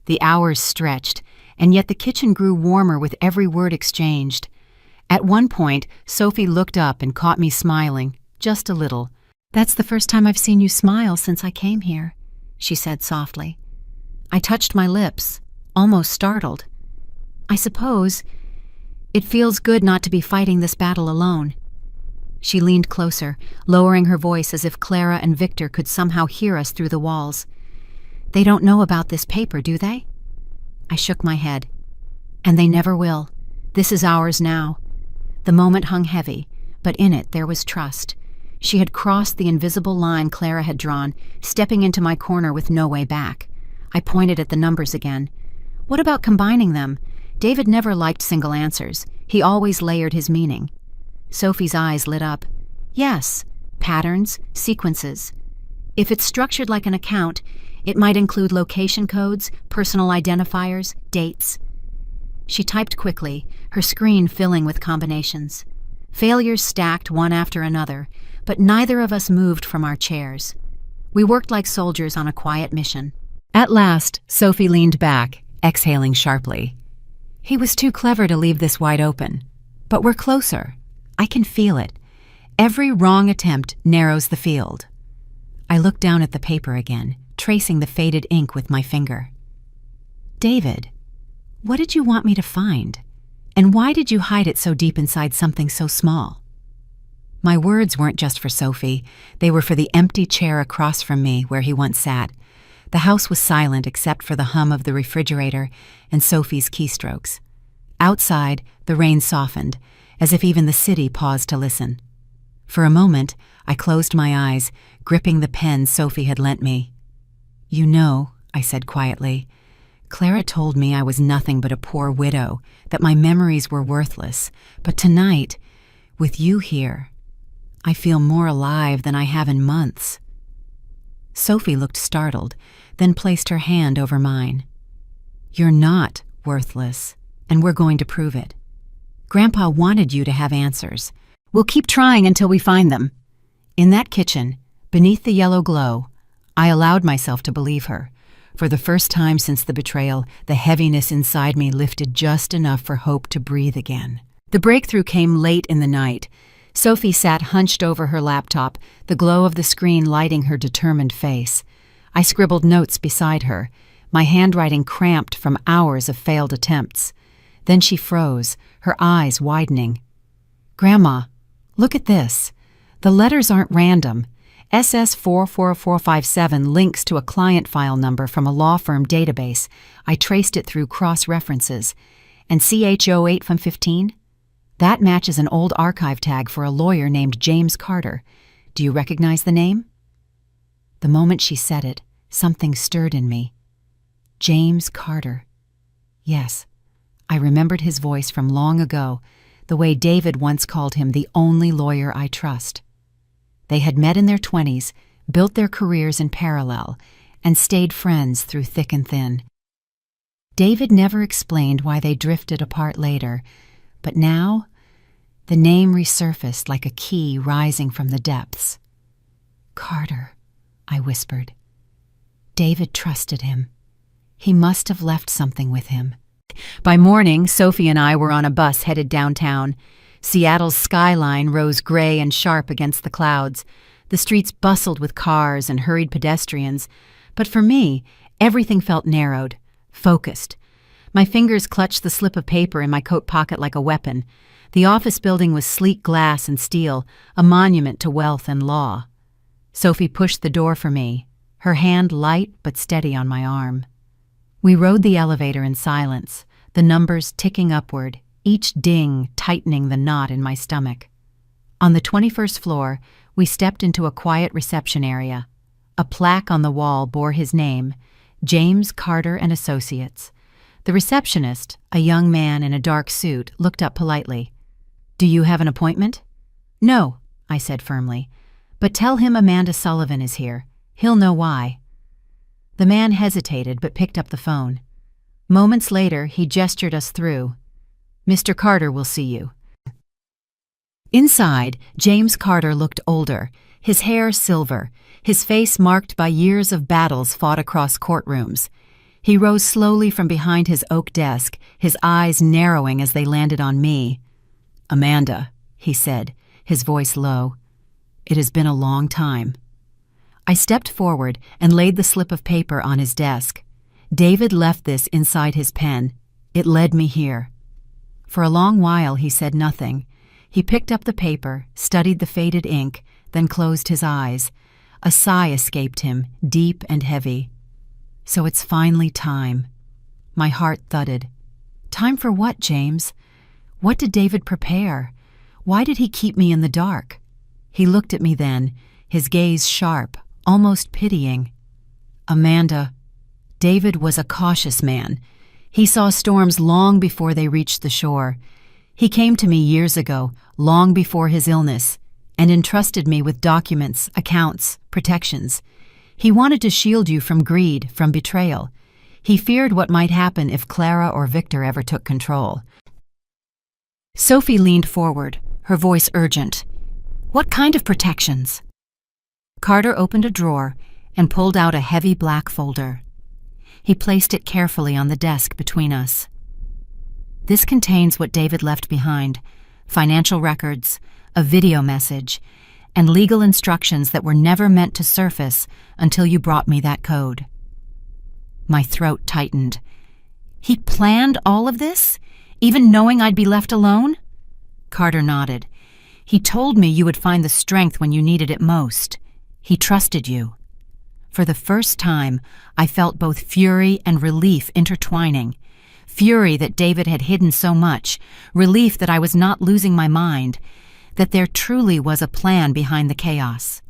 The hours stretched, and yet the kitchen grew warmer with every word exchanged. At one point, Sophie looked up and caught me smiling, just a little. "That's the first time I've seen you smile since I came here," she said softly. I touched my lips, almost startled. "I suppose it feels good not to be fighting this battle alone." She leaned closer, lowering her voice as if Clara and Victor could somehow hear us through the walls. "They don't know about this paper, do they?" I shook my head. "And they never will. This is ours now." The moment hung heavy, but in it there was trust. She had crossed the invisible line Clara had drawn, stepping into my corner with no way back. I pointed at the numbers again. "What about combining them? David never liked single answers. He always layered his meaning." Sophie's eyes lit up. "Yes, patterns, sequences. If it's structured like an account, it might include location codes, personal identifiers, dates." She typed quickly, her screen filling with combinations. Failures stacked one after another, but neither of us moved from our chairs. We worked like soldiers on a quiet mission. At last, Sophie leaned back, exhaling sharply. "He was too clever to leave this wide open. But we're closer. I can feel it. Every wrong attempt narrows the field." I looked down at the paper again, tracing the faded ink with my finger. "David, what did you want me to find? And why did you hide it so deep inside something so small?" My words weren't just for Sophie. They were for the empty chair across from me where he once sat. The house was silent except for the hum of the refrigerator and Sophie's keystrokes. Outside, the rain softened, as if even the city paused to listen. For a moment, I closed my eyes, gripping the pen Sophie had lent me. "You know," I said quietly, "Clara told me I was nothing but a poor widow, that my memories were worthless. But tonight, with you here, I feel more alive than I have in months." Sophie looked startled, then placed her hand over mine. "You're not worthless, and we're going to prove it. Grandpa wanted you to have answers. We'll keep trying until we find them." In that kitchen, beneath the yellow glow, I allowed myself to believe her. For the first time since the betrayal, the heaviness inside me lifted just enough for hope to breathe again. The breakthrough came late in the night. Sophie sat hunched over her laptop, the glow of the screen lighting her determined face. I scribbled notes beside her, my handwriting cramped from hours of failed attempts. Then she froze, her eyes widening. "Grandma, look at this. The letters aren't random. SS44457 links to a client file number from a law firm database. I traced it through cross-references. And CH08 from 15? That matches an old archive tag for a lawyer named James Carter. Do you recognize the name?" The moment she said it, something stirred in me. James Carter. Yes, I remembered his voice from long ago, the way David once called him the only lawyer I trust. They had met in their 20s, built their careers in parallel, and stayed friends through thick and thin. David never explained why they drifted apart later, but now, the name resurfaced like a key rising from the depths. "Carter," I whispered. David trusted him. He must have left something with him. By morning, Sophie and I were on a bus headed downtown. Seattle's skyline rose gray and sharp against the clouds. The streets bustled with cars and hurried pedestrians. But for me, everything felt narrowed, focused. My fingers clutched the slip of paper in my coat pocket like a weapon. The office building was sleek glass and steel, a monument to wealth and law. Sophie pushed the door for me, her hand light but steady on my arm. We rode the elevator in silence, the numbers ticking upward, each ding tightening the knot in my stomach. On the 21st floor, we stepped into a quiet reception area. A plaque on the wall bore his name, James Carter and Associates. The receptionist, a young man in a dark suit, looked up politely. "Do you have an appointment?" "No," I said firmly. "But tell him Amanda Sullivan is here. He'll know why." The man hesitated but picked up the phone. Moments later, he gestured us through. "Mr. Carter will see you." Inside, James Carter looked older, his hair silver, his face marked by years of battles fought across courtrooms. He rose slowly from behind his oak desk, his eyes narrowing as they landed on me. "Amanda," he said, his voice low. "It has been a long time." I stepped forward and laid the slip of paper on his desk. David left this inside his pen. It led me here. For a long while he said nothing. He picked up the paper, studied the faded ink, then closed his eyes. A sigh escaped him, deep and heavy. "So it's finally time." My heart thudded. "Time for what, James? What did David prepare? Why did he keep me in the dark?" He looked at me then, his gaze sharp, almost pitying. "Amanda, David was a cautious man. He saw storms long before they reached the shore. He came to me years ago, long before his illness, and entrusted me with documents, accounts, protections. He wanted to shield you from greed, from betrayal. He feared what might happen if Clara or Victor ever took control." Sophie leaned forward, her voice urgent. "What kind of protections?" Carter opened a drawer and pulled out a heavy black folder. He placed it carefully on the desk between us. "This contains what David left behind, financial records, a video message, and legal instructions that were never meant to surface until you brought me that code." My throat tightened. "He planned all of this, even knowing I'd be left alone?" Carter nodded. "He told me you would find the strength when you needed it most. He trusted you." For the first time, I felt both fury and relief intertwining. Fury that David had hidden so much, relief that I was not losing my mind, that there truly was a plan behind the chaos.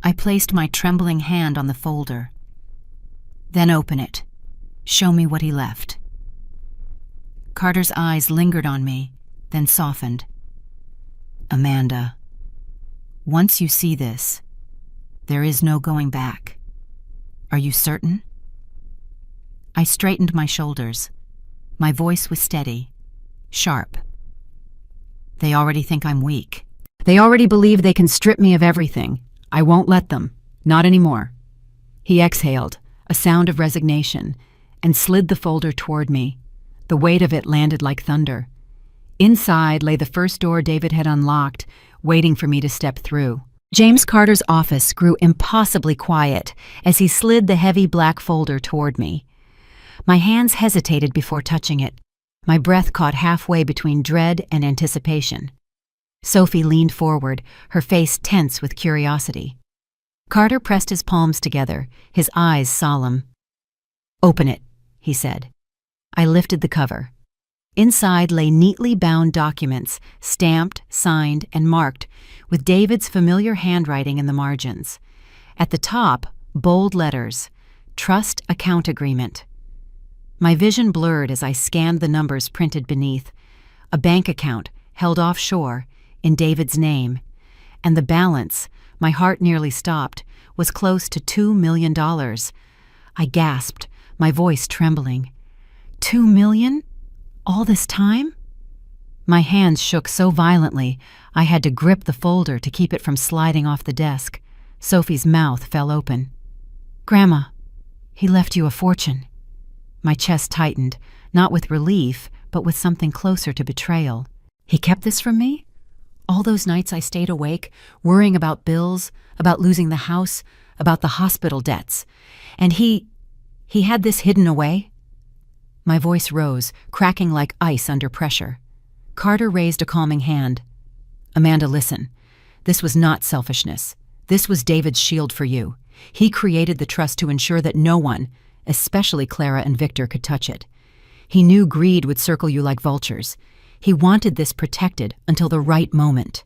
I placed my trembling hand on the folder. "Then open it. Show me what he left." Carter's eyes lingered on me, then softened. "Amanda, Once you see this, there is no going back. Are you certain? I straightened my shoulders. My voice was steady, sharp. They already think I'm weak. They already believe they can strip me of everything. I won't let them. Not anymore. He exhaled, a sound of resignation, and slid the folder toward me. The weight of it landed like thunder. Inside lay the first door David had unlocked, waiting for me to step through. James Carter's office grew impossibly quiet as he slid the heavy black folder toward me. My hands hesitated before touching it. My breath caught halfway between dread and anticipation. Sophie leaned forward, her face tense with curiosity. Carter pressed his palms together, his eyes solemn. "Open it," he said. I lifted the cover. Inside lay neatly bound documents, stamped, signed, and marked, with David's familiar handwriting in the margins. At the top, bold letters, Trust Account Agreement. My vision blurred as I scanned the numbers printed beneath. A bank account, held offshore, in David's name. And the balance, my heart nearly stopped, was close to $2 million. I gasped, my voice trembling. $2 million? All this time? My hands shook so violently, I had to grip the folder to keep it from sliding off the desk. Sophie's mouth fell open. "Grandma, he left you a fortune." My chest tightened, not with relief, but with something closer to betrayal. He kept this from me? All those nights I stayed awake, worrying about bills, about losing the house, about the hospital debts. And he had this hidden away? My voice rose, cracking like ice under pressure. Carter raised a calming hand. "Amanda, listen. This was not selfishness. This was David's shield for you. He created the trust to ensure that no one, especially Clara and Victor, could touch it. He knew greed would circle you like vultures. He wanted this protected until the right moment."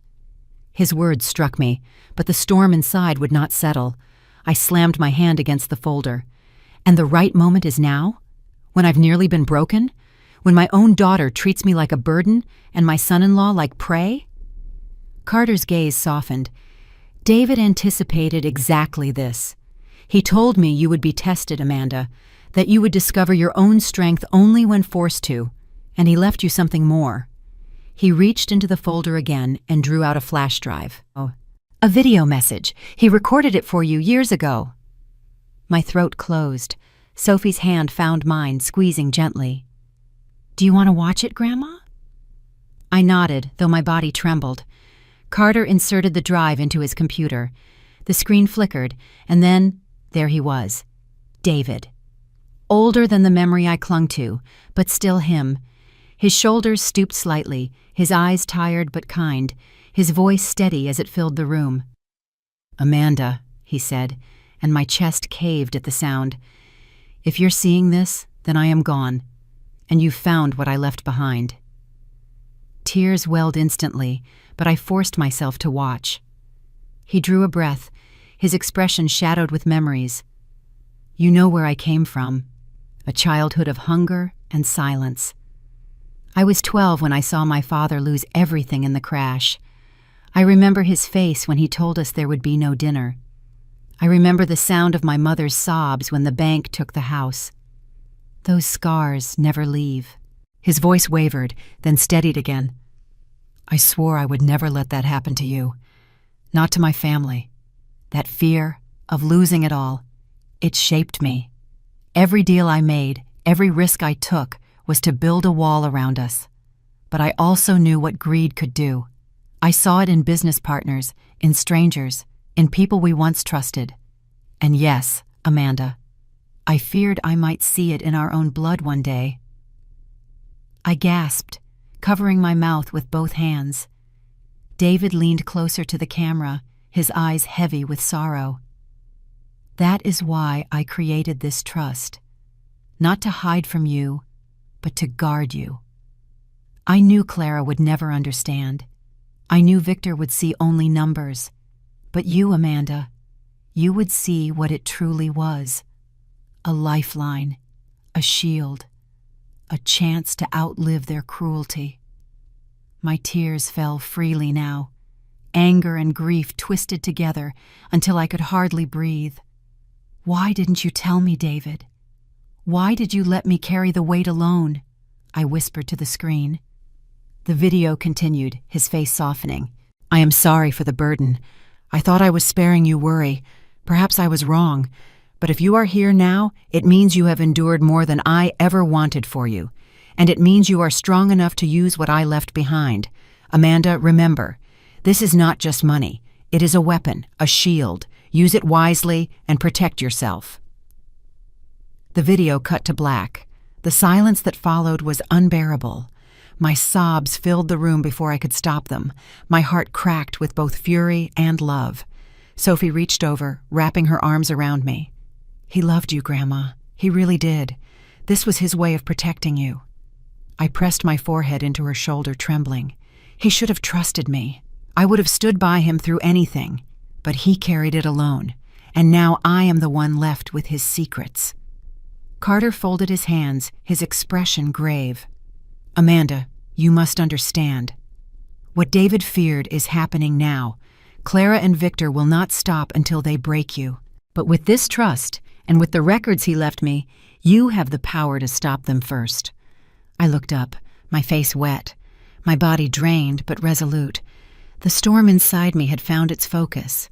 His words struck me, but the storm inside would not settle. I slammed my hand against the folder. "And the right moment is now? When I've nearly been broken? When my own daughter treats me like a burden and my son-in-law like prey?" Carter's gaze softened. "David anticipated exactly this. He told me you would be tested, Amanda, that you would discover your own strength only when forced to, and he left you something more." He reached into the folder again and drew out a flash drive. "Oh, a video message. He recorded it for you years ago." My throat closed. Sophie's hand found mine, squeezing gently. "Do you want to watch it, Grandma?" I nodded, though my body trembled. Carter inserted the drive into his computer. The screen flickered, and then there he was. David. Older than the memory I clung to, but still him. His shoulders stooped slightly, his eyes tired but kind, his voice steady as it filled the room. "Amanda," he said, and my chest caved at the sound. "If you're seeing this, then I am gone, and you've found what I left behind." Tears welled instantly, but I forced myself to watch. He drew a breath, his expression shadowed with memories. "You know where I came from. A childhood of hunger and silence. I was 12 when I saw my father lose everything in the crash. I remember his face when he told us there would be no dinner. I remember the sound of my mother's sobs when the bank took the house. Those scars never leave." His voice wavered, then steadied again. "I swore I would never let that happen to you. Not to my family. That fear of losing it all, it shaped me. Every deal I made, every risk I took, was to build a wall around us. But I also knew what greed could do. I saw it in business partners, in strangers, in people we once trusted. And yes, Amanda, I feared I might see it in our own blood one day." I gasped, covering my mouth with both hands. David leaned closer to the camera, his eyes heavy with sorrow. "That is why I created this trust. Not to hide from you, but to guard you. I knew Clara would never understand. I knew Victor would see only numbers. But you, Amanda, you would see what it truly was. A lifeline, a shield, a chance to outlive their cruelty." My tears fell freely now, anger and grief twisted together until I could hardly breathe. "Why didn't you tell me, David? Why did you let me carry the weight alone?" I whispered to the screen. The video continued, his face softening. "I am sorry for the burden. I thought I was sparing you worry. Perhaps I was wrong. But if you are here now, it means you have endured more than I ever wanted for you. And it means you are strong enough to use what I left behind. Amanda, remember, this is not just money. It is a weapon, a shield. Use it wisely and protect yourself." The video cut to black. The silence that followed was unbearable. My sobs filled the room before I could stop them. My heart cracked with both fury and love. Sophie reached over, wrapping her arms around me. "He loved you, Grandma. He really did. This was his way of protecting you." I pressed my forehead into her shoulder, trembling. He should have trusted me. I would have stood by him through anything. But he carried it alone, and now I am the one left with his secrets. Carter folded his hands, his expression grave. "Amanda, you must understand. What David feared is happening now. Clara and Victor will not stop until they break you. But with this trust, and with the records he left me, you have the power to stop them first." I looked up, my face wet, my body drained but resolute. The storm inside me had found its focus.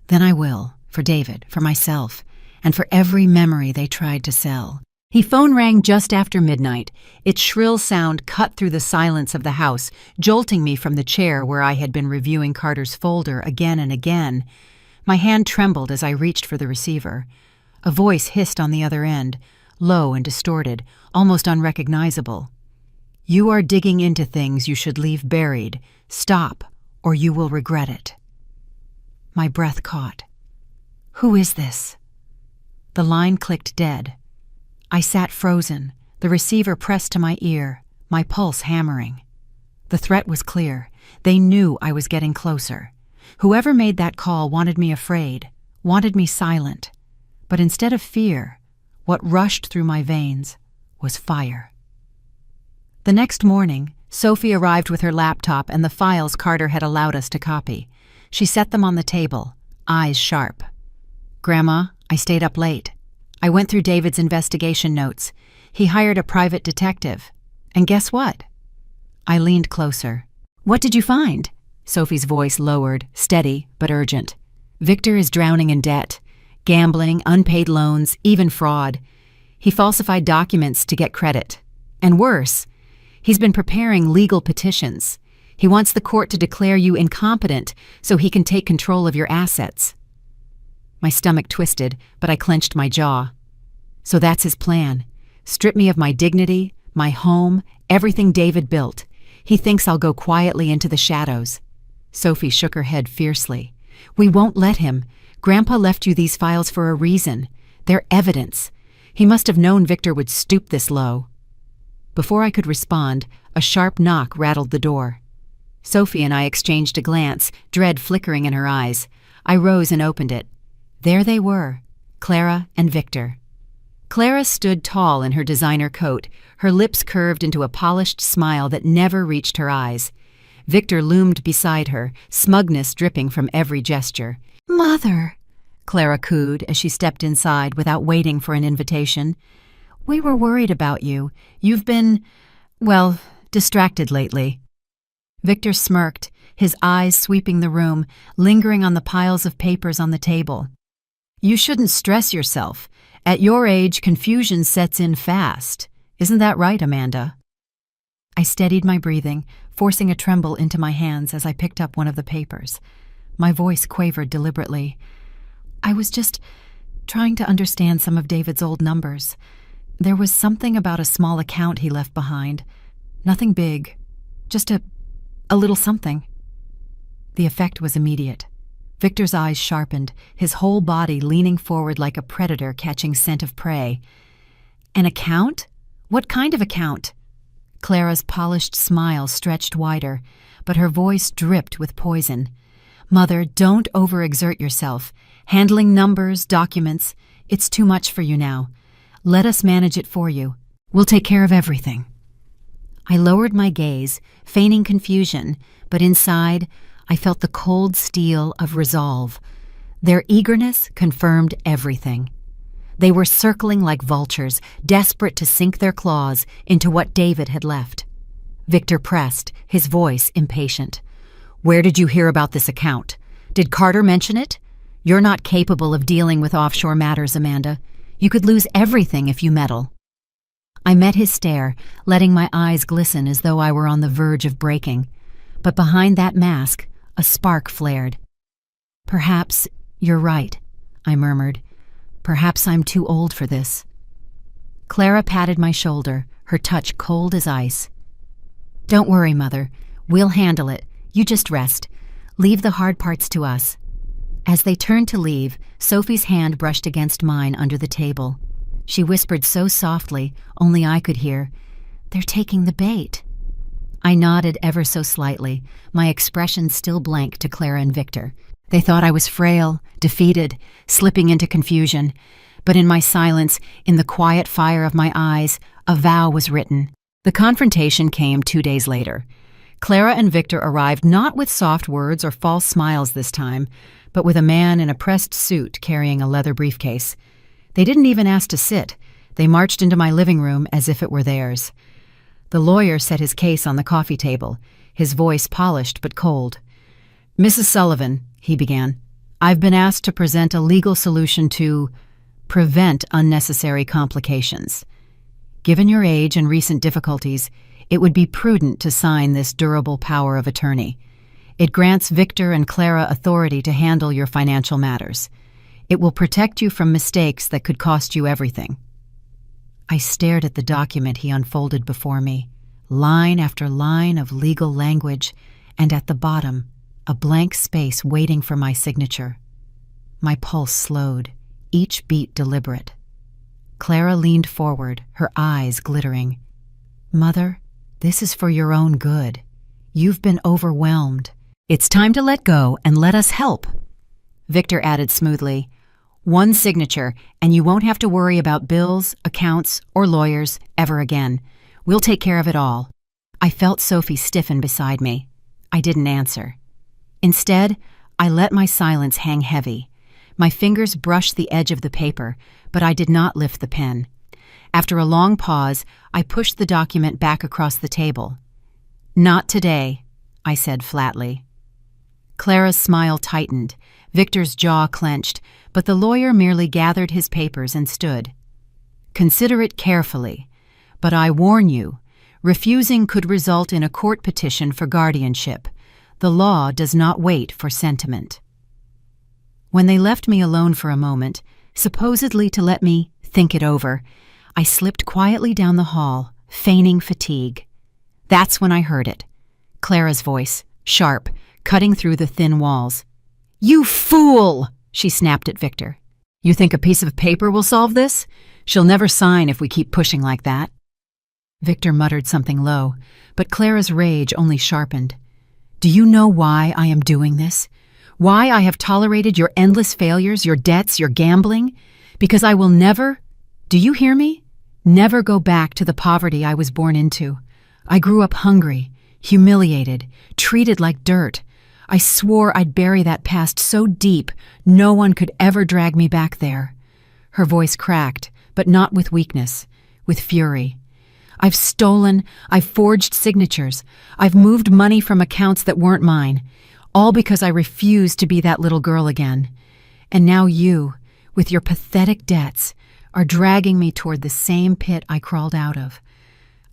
Then I will, for David, for myself, and for every memory they tried to sell. His phone rang just after midnight. Its shrill sound cut through the silence of the house, jolting me from the chair where I had been reviewing Carter's folder again and again. My hand trembled as I reached for the receiver. A voice hissed on the other end, low and distorted, almost unrecognizable. "You are digging into things you should leave buried. Stop, or you will regret it." My breath caught. "Who is this?" The line clicked dead. I sat frozen, the receiver pressed to my ear, my pulse hammering. The threat was clear. They knew I was getting closer. Whoever made that call wanted me afraid, wanted me silent. But instead of fear, what rushed through my veins was fire. The next morning, Sophie arrived with her laptop and the files Carter had allowed us to copy. She set them on the table, eyes sharp. "Grandma, I stayed up late. I went through David's investigation notes. He hired a private detective. And guess what?" I leaned closer. "What did you find?" Sophie's voice lowered, steady but urgent. "Victor is drowning in debt. Gambling, unpaid loans, even fraud. He falsified documents to get credit. And worse, he's been preparing legal petitions. He wants the court to declare you incompetent so he can take control of your assets." My stomach twisted, but I clenched my jaw. So that's his plan. Strip me of my dignity, my home, everything David built. He thinks I'll go quietly into the shadows. Sophie shook her head fiercely. "We won't let him. Grandpa left you these files for a reason. They're evidence. He must have known Victor would stoop this low." Before I could respond, a sharp knock rattled the door. Sophie and I exchanged a glance, dread flickering in her eyes. I rose and opened it. There they were, Clara and Victor. Clara stood tall in her designer coat, her lips curved into a polished smile that never reached her eyes. Victor loomed beside her, smugness dripping from every gesture. "Mother," Clara cooed as she stepped inside without waiting for an invitation. "We were worried about you. You've been, well, distracted lately." Victor smirked, his eyes sweeping the room, lingering on the piles of papers on the table. "You shouldn't stress yourself. At your age, confusion sets in fast. Isn't that right, Amanda?" I steadied my breathing, forcing a tremble into my hands as I picked up one of the papers. My voice quavered deliberately. "I was just trying to understand some of David's old numbers. There was something about a small account he left behind. Nothing big. Just a little something." The effect was immediate. Victor's eyes sharpened, his whole body leaning forward like a predator catching scent of prey. "An account? What kind of account?" Clara's polished smile stretched wider, but her voice dripped with poison. "Mother, don't overexert yourself. Handling numbers, documents, it's too much for you now. Let us manage it for you. We'll take care of everything." I lowered my gaze, feigning confusion, but inside, I felt the cold steel of resolve. Their eagerness confirmed everything. They were circling like vultures, desperate to sink their claws into what David had left. Victor pressed, his voice impatient. "Where did you hear about this account? Did Carter mention it? You're not capable of dealing with offshore matters, Amanda. You could lose everything if you meddle." I met his stare, letting my eyes glisten as though I were on the verge of breaking. But behind that mask, a spark flared. "Perhaps you're right," I murmured. "Perhaps I'm too old for this." Clara patted my shoulder, her touch cold as ice. "Don't worry, Mother. We'll handle it. You just rest. Leave the hard parts to us." As they turned to leave, Sophie's hand brushed against mine under the table. She whispered so softly, only I could hear, "They're taking the bait." I nodded ever so slightly, my expression still blank to Clara and Victor. They thought I was frail, defeated, slipping into confusion. But in my silence, in the quiet fire of my eyes, a vow was written. The confrontation came 2 days later. Clara and Victor arrived not with soft words or false smiles this time, but with a man in a pressed suit carrying a leather briefcase. They didn't even ask to sit. They marched into my living room as if it were theirs. The lawyer set his case on the coffee table, his voice polished but cold. "Mrs. Sullivan," he began, "I've been asked to present a legal solution to prevent unnecessary complications. Given your age and recent difficulties, it would be prudent to sign this durable power of attorney. It grants Victor and Clara authority to handle your financial matters. It will protect you from mistakes that could cost you everything." I stared at the document he unfolded before me, line after line of legal language, and at the bottom, a blank space waiting for my signature. My pulse slowed, each beat deliberate. Clara leaned forward, her eyes glittering. "Mother, this is for your own good. You've been overwhelmed. It's time to let go and let us help." Victor added smoothly, "One signature, and you won't have to worry about bills, accounts, or lawyers ever again. We'll take care of it all." I felt Sophie stiffen beside me. I didn't answer. Instead, I let my silence hang heavy. My fingers brushed the edge of the paper, but I did not lift the pen. After a long pause, I pushed the document back across the table. "Not today," I said flatly. Clara's smile tightened. Victor's jaw clenched, but the lawyer merely gathered his papers and stood. "Consider it carefully, but I warn you, refusing could result in a court petition for guardianship. The law does not wait for sentiment." When they left me alone for a moment, supposedly to let me think it over, I slipped quietly down the hall, feigning fatigue. That's when I heard it. Clara's voice, sharp, cutting through the thin walls. "You fool!" she snapped at Victor. "You think a piece of paper will solve this? She'll never sign if we keep pushing like that." Victor muttered something low, but Clara's rage only sharpened. "Do you know why I am doing this? Why I have tolerated your endless failures, your debts, your gambling? Because I will never, do you hear me? Never go back to the poverty I was born into. I grew up hungry, humiliated, treated like dirt. I swore I'd bury that past so deep no one could ever drag me back there." Her voice cracked, but not with weakness, with fury. "I've stolen, I've forged signatures, I've moved money from accounts that weren't mine, all because I refused to be that little girl again. And now you, with your pathetic debts, are dragging me toward the same pit I crawled out of.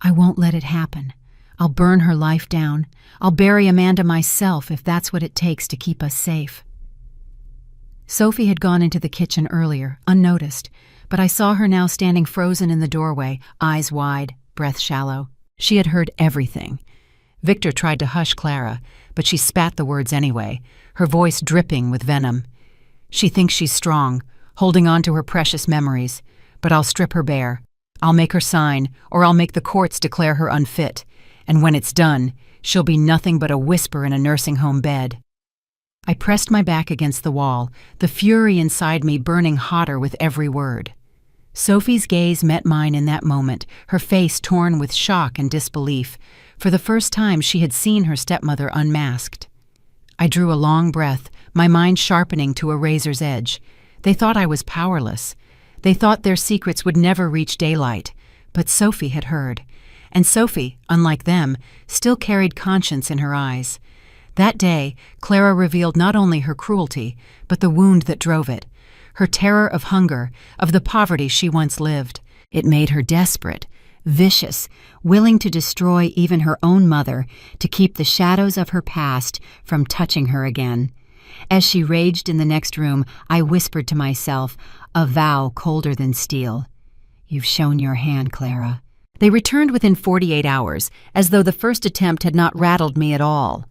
I won't let it happen. I'll burn her life down. I'll bury Amanda myself if that's what it takes to keep us safe." Sophie had gone into the kitchen earlier, unnoticed, but I saw her now standing frozen in the doorway, eyes wide, breath shallow. She had heard everything. Victor tried to hush Clara, but she spat the words anyway, her voice dripping with venom. "She thinks she's strong, holding on to her precious memories, but I'll strip her bare. I'll make her sign, or I'll make the courts declare her unfit. And when it's done, she'll be nothing but a whisper in a nursing home bed." I pressed my back against the wall, the fury inside me burning hotter with every word. Sophie's gaze met mine in that moment, her face torn with shock and disbelief. For the first time she had seen her stepmother unmasked. I drew a long breath, my mind sharpening to a razor's edge. They thought I was powerless. They thought their secrets would never reach daylight. But Sophie had heard. And Sophie, unlike them, still carried conscience in her eyes. That day, Clara revealed not only her cruelty, but the wound that drove it. Her terror of hunger, of the poverty she once lived. It made her desperate, vicious, willing to destroy even her own mother to keep the shadows of her past from touching her again. As she raged in the next room, I whispered to myself, a vow colder than steel. You've shown your hand, Clara. They returned within 48 hours, as though the first attempt had not rattled me at all.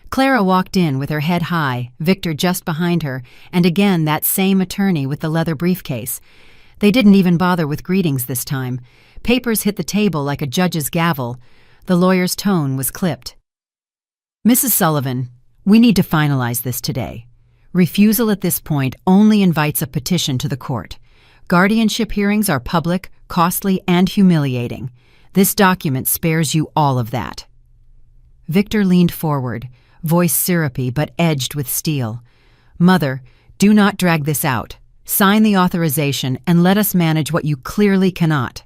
Clara walked in with her head high, Victor just behind her, and again that same attorney with the leather briefcase. They didn't even bother with greetings this time. Papers hit the table like a judge's gavel. The lawyer's tone was clipped. Mrs. Sullivan, we need to finalize this today. Refusal at this point only invites a petition to the court. Guardianship hearings are public, costly, and humiliating. This document spares you all of that. Victor leaned forward, voice syrupy but edged with steel. Mother, do not drag this out. Sign the authorization and let us manage what you clearly cannot.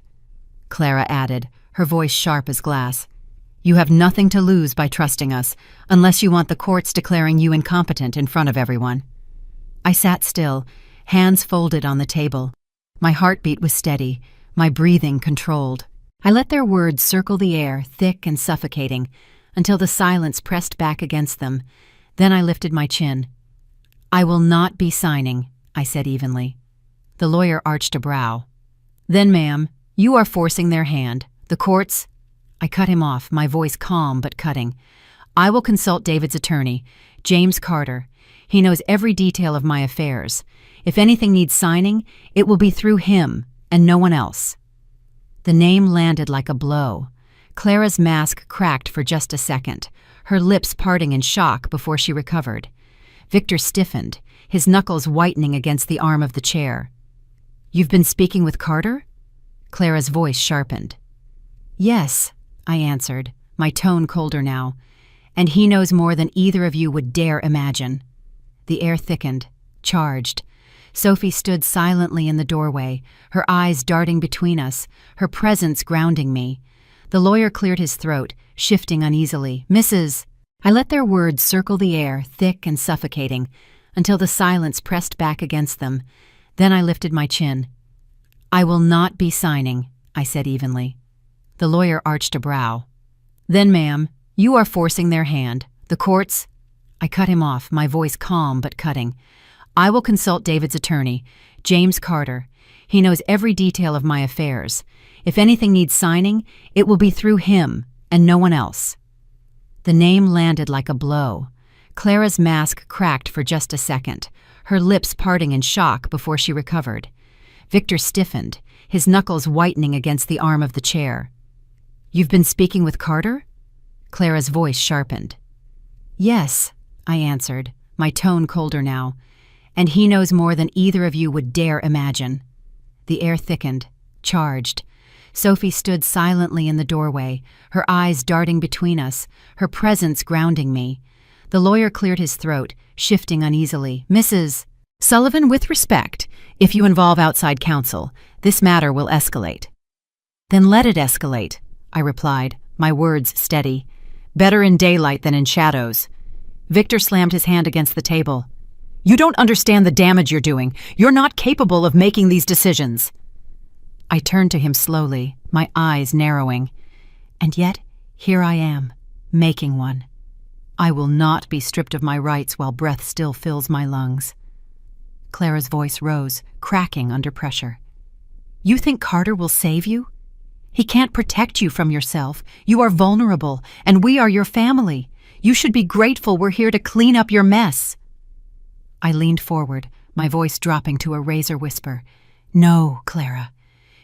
Clara added, her voice sharp as glass. You have nothing to lose by trusting us, unless you want the courts declaring you incompetent in front of everyone. I sat still, hands folded on the table. My heartbeat was steady, my breathing controlled. I let their words circle the air, thick and suffocating, until the silence pressed back against them. Then I lifted my chin. I will not be signing, I said evenly. The lawyer arched a brow. Then, ma'am, you are forcing their hand. The courts... I cut him off, my voice calm but cutting. I will consult David's attorney, James Carter. He knows every detail of my affairs. If anything needs signing, it will be through him and no one else. The name landed like a blow. Clara's mask cracked for just a second, her lips parting in shock before she recovered. Victor stiffened, his knuckles whitening against the arm of the chair. You've been speaking with Carter? Clara's voice sharpened. Yes, I answered, my tone colder now, and he knows more than either of you would dare imagine. The air thickened, charged. Sophie stood silently in the doorway, her eyes darting between us, her presence grounding me. The lawyer cleared his throat, shifting uneasily. Mrs. I let their words circle the air, thick and suffocating, until the silence pressed back against them. Then I lifted my chin. I will not be signing, I said evenly. The lawyer arched a brow. Then, ma'am, you are forcing their hand. The courts... I cut him off, my voice calm but cutting. I will consult David's attorney, James Carter. He knows every detail of my affairs. If anything needs signing, it will be through him and no one else. The name landed like a blow. Clara's mask cracked for just a second, her lips parting in shock before she recovered. Victor stiffened, his knuckles whitening against the arm of the chair. You've been speaking with Carter? Clara's voice sharpened. Yes, I answered, my tone colder now, and he knows more than either of you would dare imagine. The air thickened, charged. Sophie stood silently in the doorway, her eyes darting between us, her presence grounding me. The lawyer cleared his throat, shifting uneasily. Mrs. Sullivan, with respect, if you involve outside counsel, this matter will escalate. Then let it escalate, I replied, my words steady. Better in daylight than in shadows. Victor slammed his hand against the table. You don't understand the damage you're doing. You're not capable of making these decisions. I turned to him slowly, my eyes narrowing. And yet, here I am, making one. I will not be stripped of my rights while breath still fills my lungs. Clara's voice rose, cracking under pressure. You think Carter will save you? He can't protect you from yourself. You are vulnerable, and we are your family. You should be grateful we're here to clean up your mess. I leaned forward, my voice dropping to a razor whisper. No, Clara.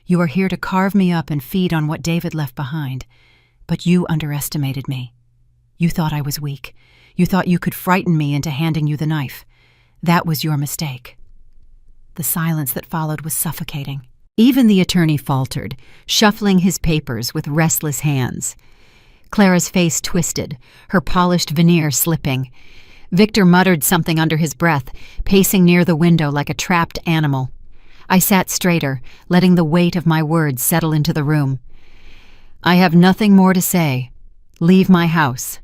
You are here to carve me up and feed on what David left behind. But you underestimated me. You thought I was weak. You thought you could frighten me into handing you the knife. That was your mistake. The silence that followed was suffocating. Even the attorney faltered, shuffling his papers with restless hands. Clara's face twisted, her polished veneer slipping. Victor muttered something under his breath, pacing near the window like a trapped animal. I sat straighter, letting the weight of my words settle into the room. I have nothing more to say. Leave my house.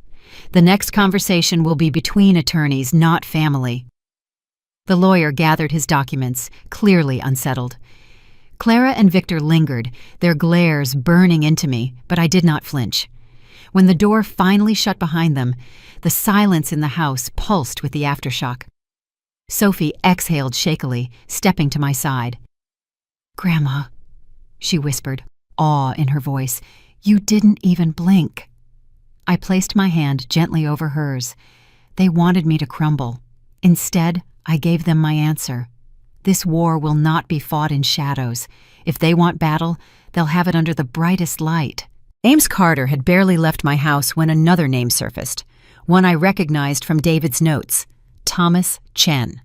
The next conversation will be between attorneys, not family. The lawyer gathered his documents, clearly unsettled. Clara and Victor lingered, their glares burning into me, but I did not flinch. When the door finally shut behind them, the silence in the house pulsed with the aftershock. Sophie exhaled shakily, stepping to my side. "Grandma," she whispered, awe in her voice, "you didn't even blink." I placed my hand gently over hers. They wanted me to crumble. Instead, I gave them my answer. This war will not be fought in shadows. If they want battle, they'll have it under the brightest light. Ames Carter had barely left my house when another name surfaced, one I recognized from David's notes: Thomas Chen.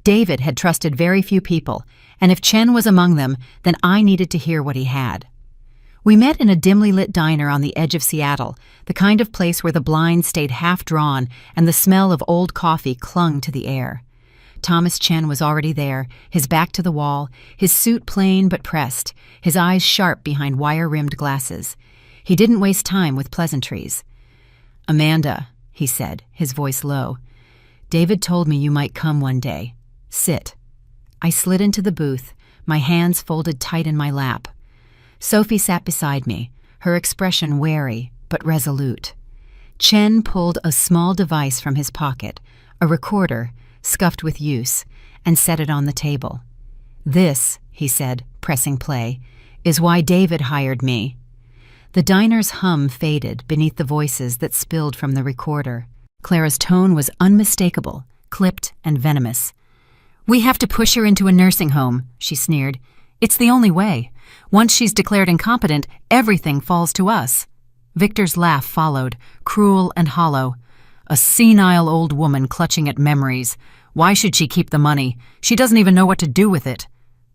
David had trusted very few people, and if Chen was among them, then I needed to hear what he had. We met in a dimly lit diner on the edge of Seattle, the kind of place where the blinds stayed half drawn and the smell of old coffee clung to the air. Thomas Chen was already there, his back to the wall, his suit plain but pressed, his eyes sharp behind wire-rimmed glasses. He didn't waste time with pleasantries. "Amanda," he said, his voice low, "David told me you might come one day. Sit." I slid into the booth, my hands folded tight in my lap. Sophie sat beside me, her expression wary but resolute. Chen pulled a small device from his pocket, a recorder, scuffed with use, and set it on the table. "This," he said, pressing play, "is why David hired me." The diner's hum faded beneath the voices that spilled from the recorder. Clara's tone was unmistakable, clipped and venomous. "We have to push her into a nursing home," she sneered. "It's the only way. Once she's declared incompetent, everything falls to us." Victor's laugh followed, cruel and hollow. "A senile old woman clutching at memories. Why should she keep the money? She doesn't even know what to do with it."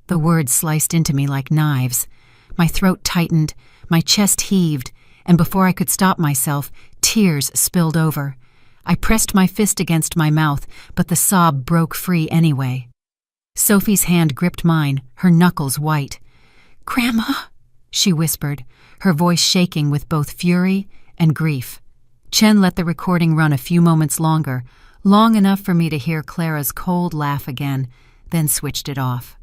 The words sliced into me like knives. My throat tightened, my chest heaved, and before I could stop myself, tears spilled over. I pressed my fist against my mouth, but the sob broke free anyway. Sophie's hand gripped mine, her knuckles white. "Grandma," she whispered, her voice shaking with both fury and grief. Chen let the recording run a few moments longer, long enough for me to hear Clara's cold laugh again, then switched it off.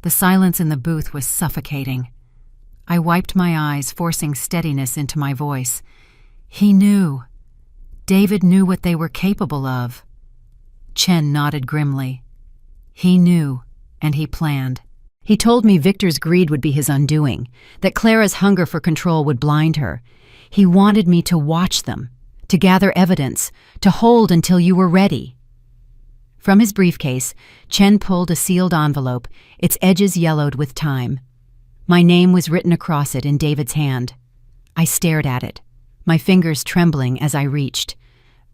The silence in the booth was suffocating. I wiped my eyes, forcing steadiness into my voice. He knew. David knew what they were capable of. Chen nodded grimly. He knew, and he planned. He told me Victor's greed would be his undoing, that Clara's hunger for control would blind her. He wanted me to watch them, to gather evidence, to hold until you were ready. From his briefcase, Chen pulled a sealed envelope, its edges yellowed with time. My name was written across it in David's hand. I stared at it, my fingers trembling as I reached.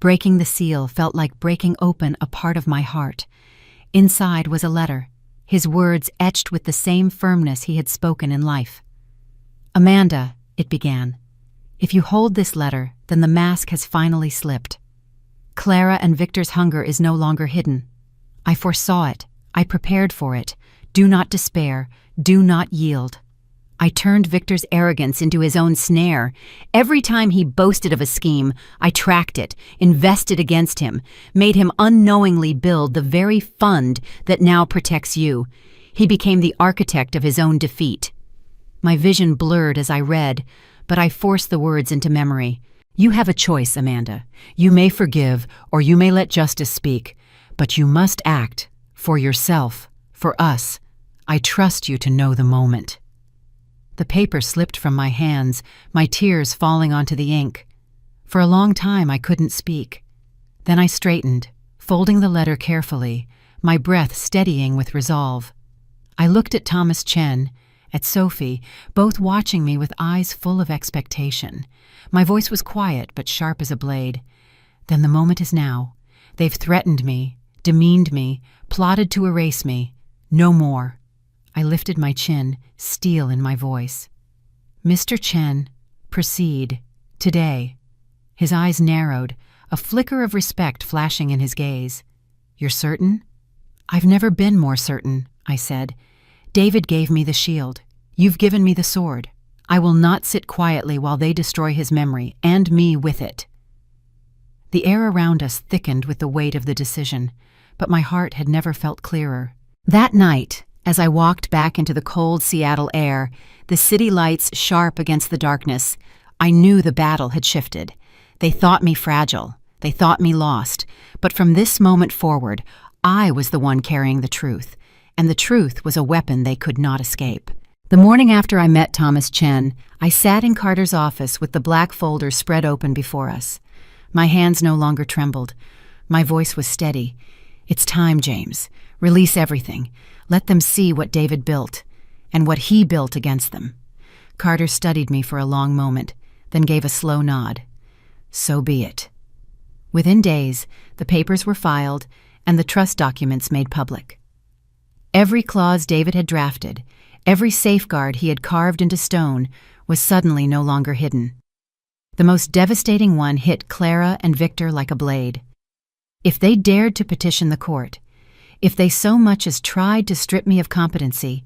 Breaking the seal felt like breaking open a part of my heart. Inside was a letter, his words etched with the same firmness he had spoken in life. "Amanda," it began, "if you hold this letter, then the mask has finally slipped. Clara and Victor's hunger is no longer hidden. I foresaw it. I prepared for it. Do not despair. Do not yield. I turned Victor's arrogance into his own snare. Every time he boasted of a scheme, I tracked it, invested against him, made him unknowingly build the very fund that now protects you. He became the architect of his own defeat." My vision blurred as I read, but I forced the words into memory. "You have a choice, Amanda. You may forgive, or you may let justice speak, but you must act for yourself, for us. I trust you to know the moment." The paper slipped from my hands, my tears falling onto the ink. For a long time I couldn't speak. Then I straightened, folding the letter carefully, my breath steadying with resolve. I looked at Thomas Chen, at Sophie, both watching me with eyes full of expectation. My voice was quiet but sharp as a blade. "Then the moment is now. They've threatened me, demeaned me, plotted to erase me. No more." I lifted my chin, steel in my voice. "Mr. Chen, proceed. Today." His eyes narrowed, a flicker of respect flashing in his gaze. "You're certain?" "I've never been more certain," I said. "David gave me the shield. You've given me the sword. I will not sit quietly while they destroy his memory, and me with it." The air around us thickened with the weight of the decision, but my heart had never felt clearer. That night, as I walked back into the cold Seattle air, the city lights sharp against the darkness, I knew the battle had shifted. They thought me fragile. They thought me lost. But from this moment forward, I was the one carrying the truth, and the truth was a weapon they could not escape. The morning after I met Thomas Chen, I sat in Carter's office with the black folder spread open before us. My hands no longer trembled. My voice was steady. "It's time, James. Release everything. Let them see what David built, and what he built against them." Carter studied me for a long moment, then gave a slow nod. "So be it." Within days, the papers were filed and the trust documents made public. Every clause David had drafted, every safeguard he had carved into stone, was suddenly no longer hidden. The most devastating one hit Clara and Victor like a blade. If they dared to petition the court, if they so much as tried to strip me of competency,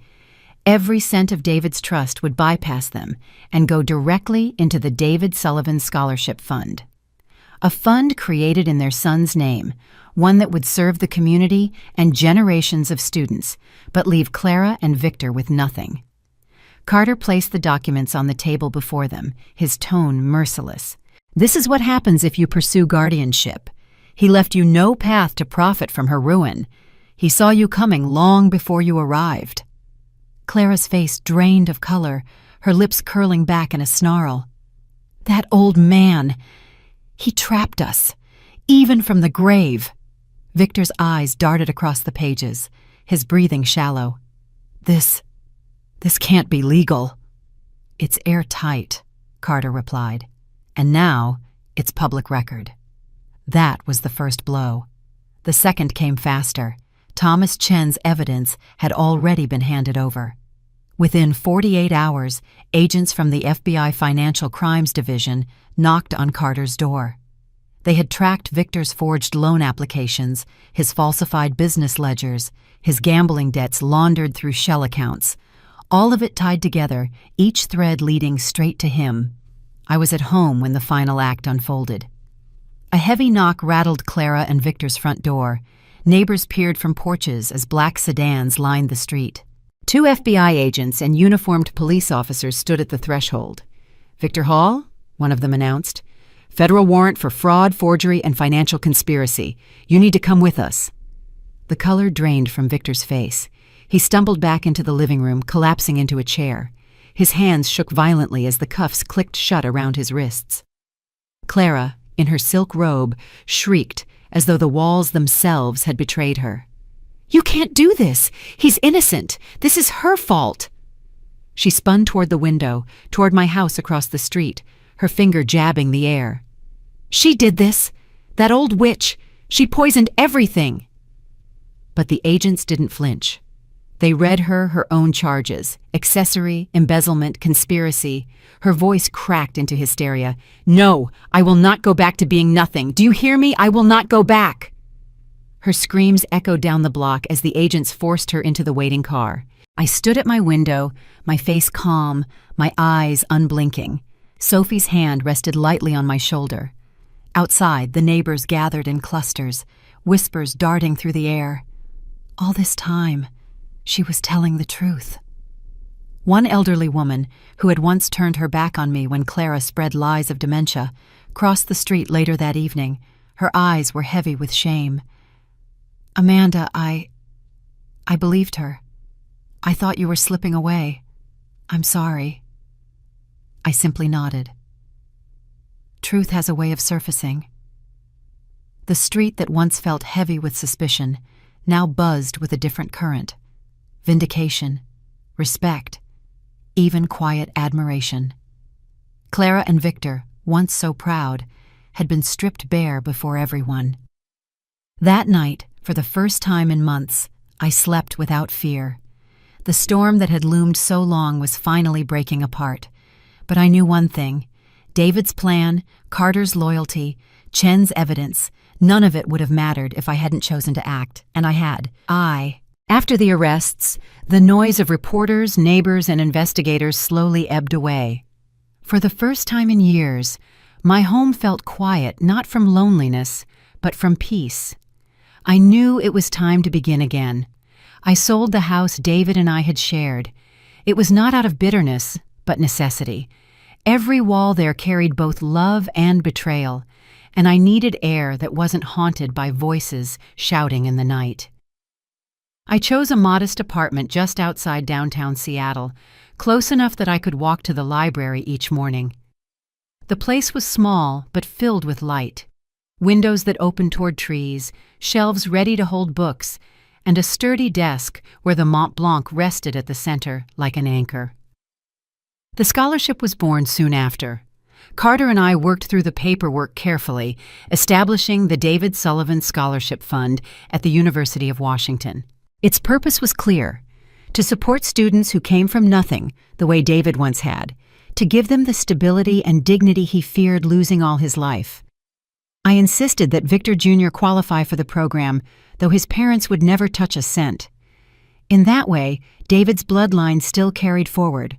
every cent of David's trust would bypass them and go directly into the David Sullivan Scholarship Fund. A fund created in their son's name, one that would serve the community and generations of students, but leave Clara and Victor with nothing. Carter placed the documents on the table before them, his tone merciless. "This is what happens if you pursue guardianship. He left you no path to profit from her ruin. He saw you coming long before you arrived." Clara's face drained of color, her lips curling back in a snarl. "That old man! He trapped us, even from the grave." Victor's eyes darted across the pages, his breathing shallow. This can't be legal." "It's airtight," Carter replied. "And now it's public record." That was the first blow. The second came faster. Thomas Chen's evidence had already been handed over. Within 48 hours, agents from the FBI Financial Crimes Division knocked on Carter's door. They had tracked Victor's forged loan applications, his falsified business ledgers, his gambling debts laundered through shell accounts, all of it tied together, each thread leading straight to him. I was at home when the final act unfolded. A heavy knock rattled Clara and Victor's front door. Neighbors peered from porches as black sedans lined the street. 2 FBI agents and uniformed police officers stood at the threshold. "Victor Hall," one of them announced. "Federal warrant for fraud, forgery, and financial conspiracy. You need to come with us." The color drained from Victor's face. He stumbled back into the living room, collapsing into a chair. His hands shook violently as the cuffs clicked shut around his wrists. Clara, in her silk robe, shrieked as though the walls themselves had betrayed her. "You can't do this! He's innocent! This is her fault!" She spun toward the window, toward my house across the street, her finger jabbing the air. "She did this! That old witch! She poisoned everything!" But the agents didn't flinch. They read her own charges: accessory, embezzlement, conspiracy. Her voice cracked into hysteria. "No, I will not go back to being nothing. Do you hear me? I will not go back!" Her screams echoed down the block as the agents forced her into the waiting car. I stood at my window, my face calm, my eyes unblinking. Sophie's hand rested lightly on my shoulder. Outside, the neighbors gathered in clusters, whispers darting through the air. All this time, she was telling the truth. One elderly woman, who had once turned her back on me when Clara spread lies of dementia, crossed the street later that evening. Her eyes were heavy with shame. "Amanda, I believed her. I thought you were slipping away. I'm sorry." I simply nodded. Truth has a way of surfacing. The street that once felt heavy with suspicion now buzzed with a different current. Vindication, respect, even quiet admiration. Clara and Victor, once so proud, had been stripped bare before everyone. That night, for the first time in months, I slept without fear. The storm that had loomed so long was finally breaking apart. But I knew one thing: David's plan, Carter's loyalty, Chen's evidence. None of it would have mattered if I hadn't chosen to act, and I had. After the arrests, the noise of reporters, neighbors, and investigators slowly ebbed away. For the first time in years, my home felt quiet, not from loneliness, but from peace. I knew it was time to begin again. I sold the house David and I had shared. It was not out of bitterness, but necessity. Every wall there carried both love and betrayal, and I needed air that wasn't haunted by voices shouting in the night. I chose a modest apartment just outside downtown Seattle, close enough that I could walk to the library each morning. The place was small, but filled with light. Windows that opened toward trees, shelves ready to hold books, and a sturdy desk where the Montblanc rested at the center like an anchor. The scholarship was born soon after. Carter and I worked through the paperwork carefully, establishing the David Sullivan Scholarship Fund at the University of Washington. Its purpose was clear: to support students who came from nothing, the way David once had, to give them the stability and dignity he feared losing all his life. I insisted that Victor Jr. qualify for the program, though his parents would never touch a cent. In that way, David's bloodline still carried forward,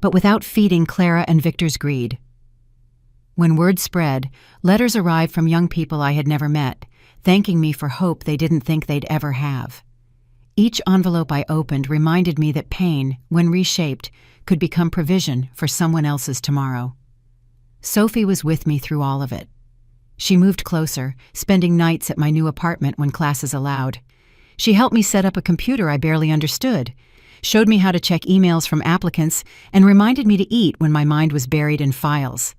but without feeding Clara and Victor's greed. When word spread, letters arrived from young people I had never met, thanking me for hope they didn't think they'd ever have. Each envelope I opened reminded me that pain, when reshaped, could become provision for someone else's tomorrow. Sophie was with me through all of it. She moved closer, spending nights at my new apartment when classes allowed. She helped me set up a computer I barely understood, showed me how to check emails from applicants, and reminded me to eat when my mind was buried in files.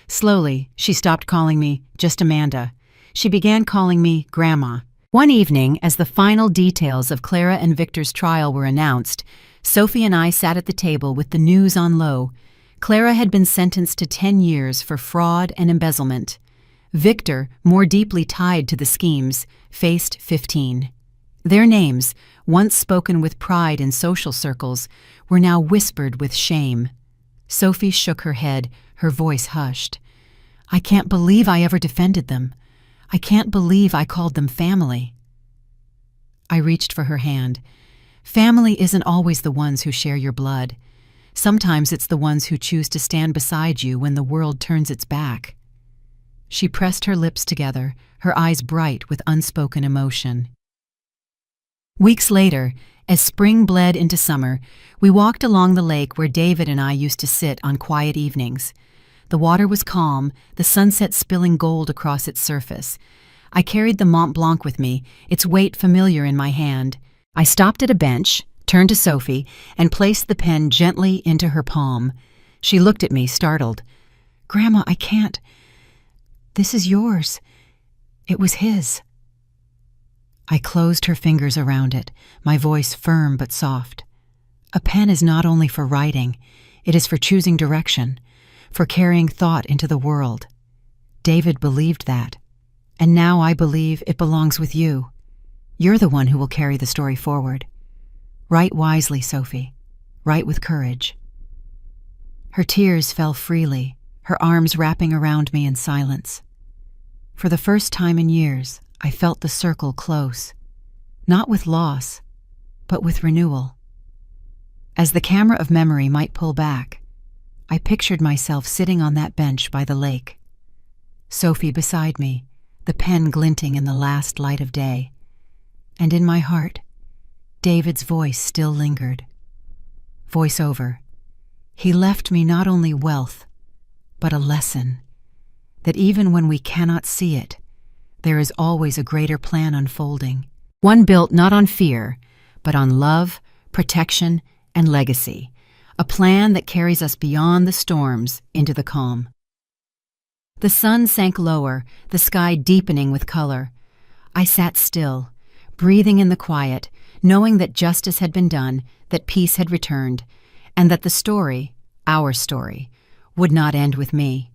Slowly, she stopped calling me just Amanda. She began calling me Grandma. One evening, as the final details of Clara and Victor's trial were announced, Sophie and I sat at the table with the news on low. Clara had been sentenced to 10 years for fraud and embezzlement. Victor, more deeply tied to the schemes, faced 15. Their names, once spoken with pride in social circles, were now whispered with shame. Sophie shook her head, her voice hushed. "I can't believe I ever defended them. I can't believe I called them family." I reached for her hand. Family isn't always the ones who share your blood. Sometimes it's the ones who choose to stand beside you when the world turns its back. She pressed her lips together, her eyes bright with unspoken emotion. Weeks later, as spring bled into summer, we walked along the lake where David and I used to sit on quiet evenings. The water was calm, the sunset spilling gold across its surface. I carried the Montblanc with me, its weight familiar in my hand. I stopped at a bench, turned to Sophie, and placed the pen gently into her palm. She looked at me, startled. "Grandma, I can't. This is yours. It was his." I closed her fingers around it, my voice firm but soft. A pen is not only for writing, it is for choosing direction, for carrying thought into the world. David believed that, and now I believe it belongs with you. You're the one who will carry the story forward. Write wisely, Sophie. Write with courage. Her tears fell freely, her arms wrapping around me in silence. For the first time in years, I felt the circle close, not with loss, but with renewal. As the camera of memory might pull back, I pictured myself sitting on that bench by the lake. Sophie beside me, the pen glinting in the last light of day. And in my heart, David's voice still lingered. Voice over. He left me not only wealth, but a lesson, that even when we cannot see it, there is always a greater plan unfolding. One built not on fear, but on love, protection, and legacy. A plan that carries us beyond the storms into the calm. The sun sank lower, the sky deepening with color. I sat still, breathing in the quiet, knowing that justice had been done, that peace had returned, and that the story, our story, would not end with me.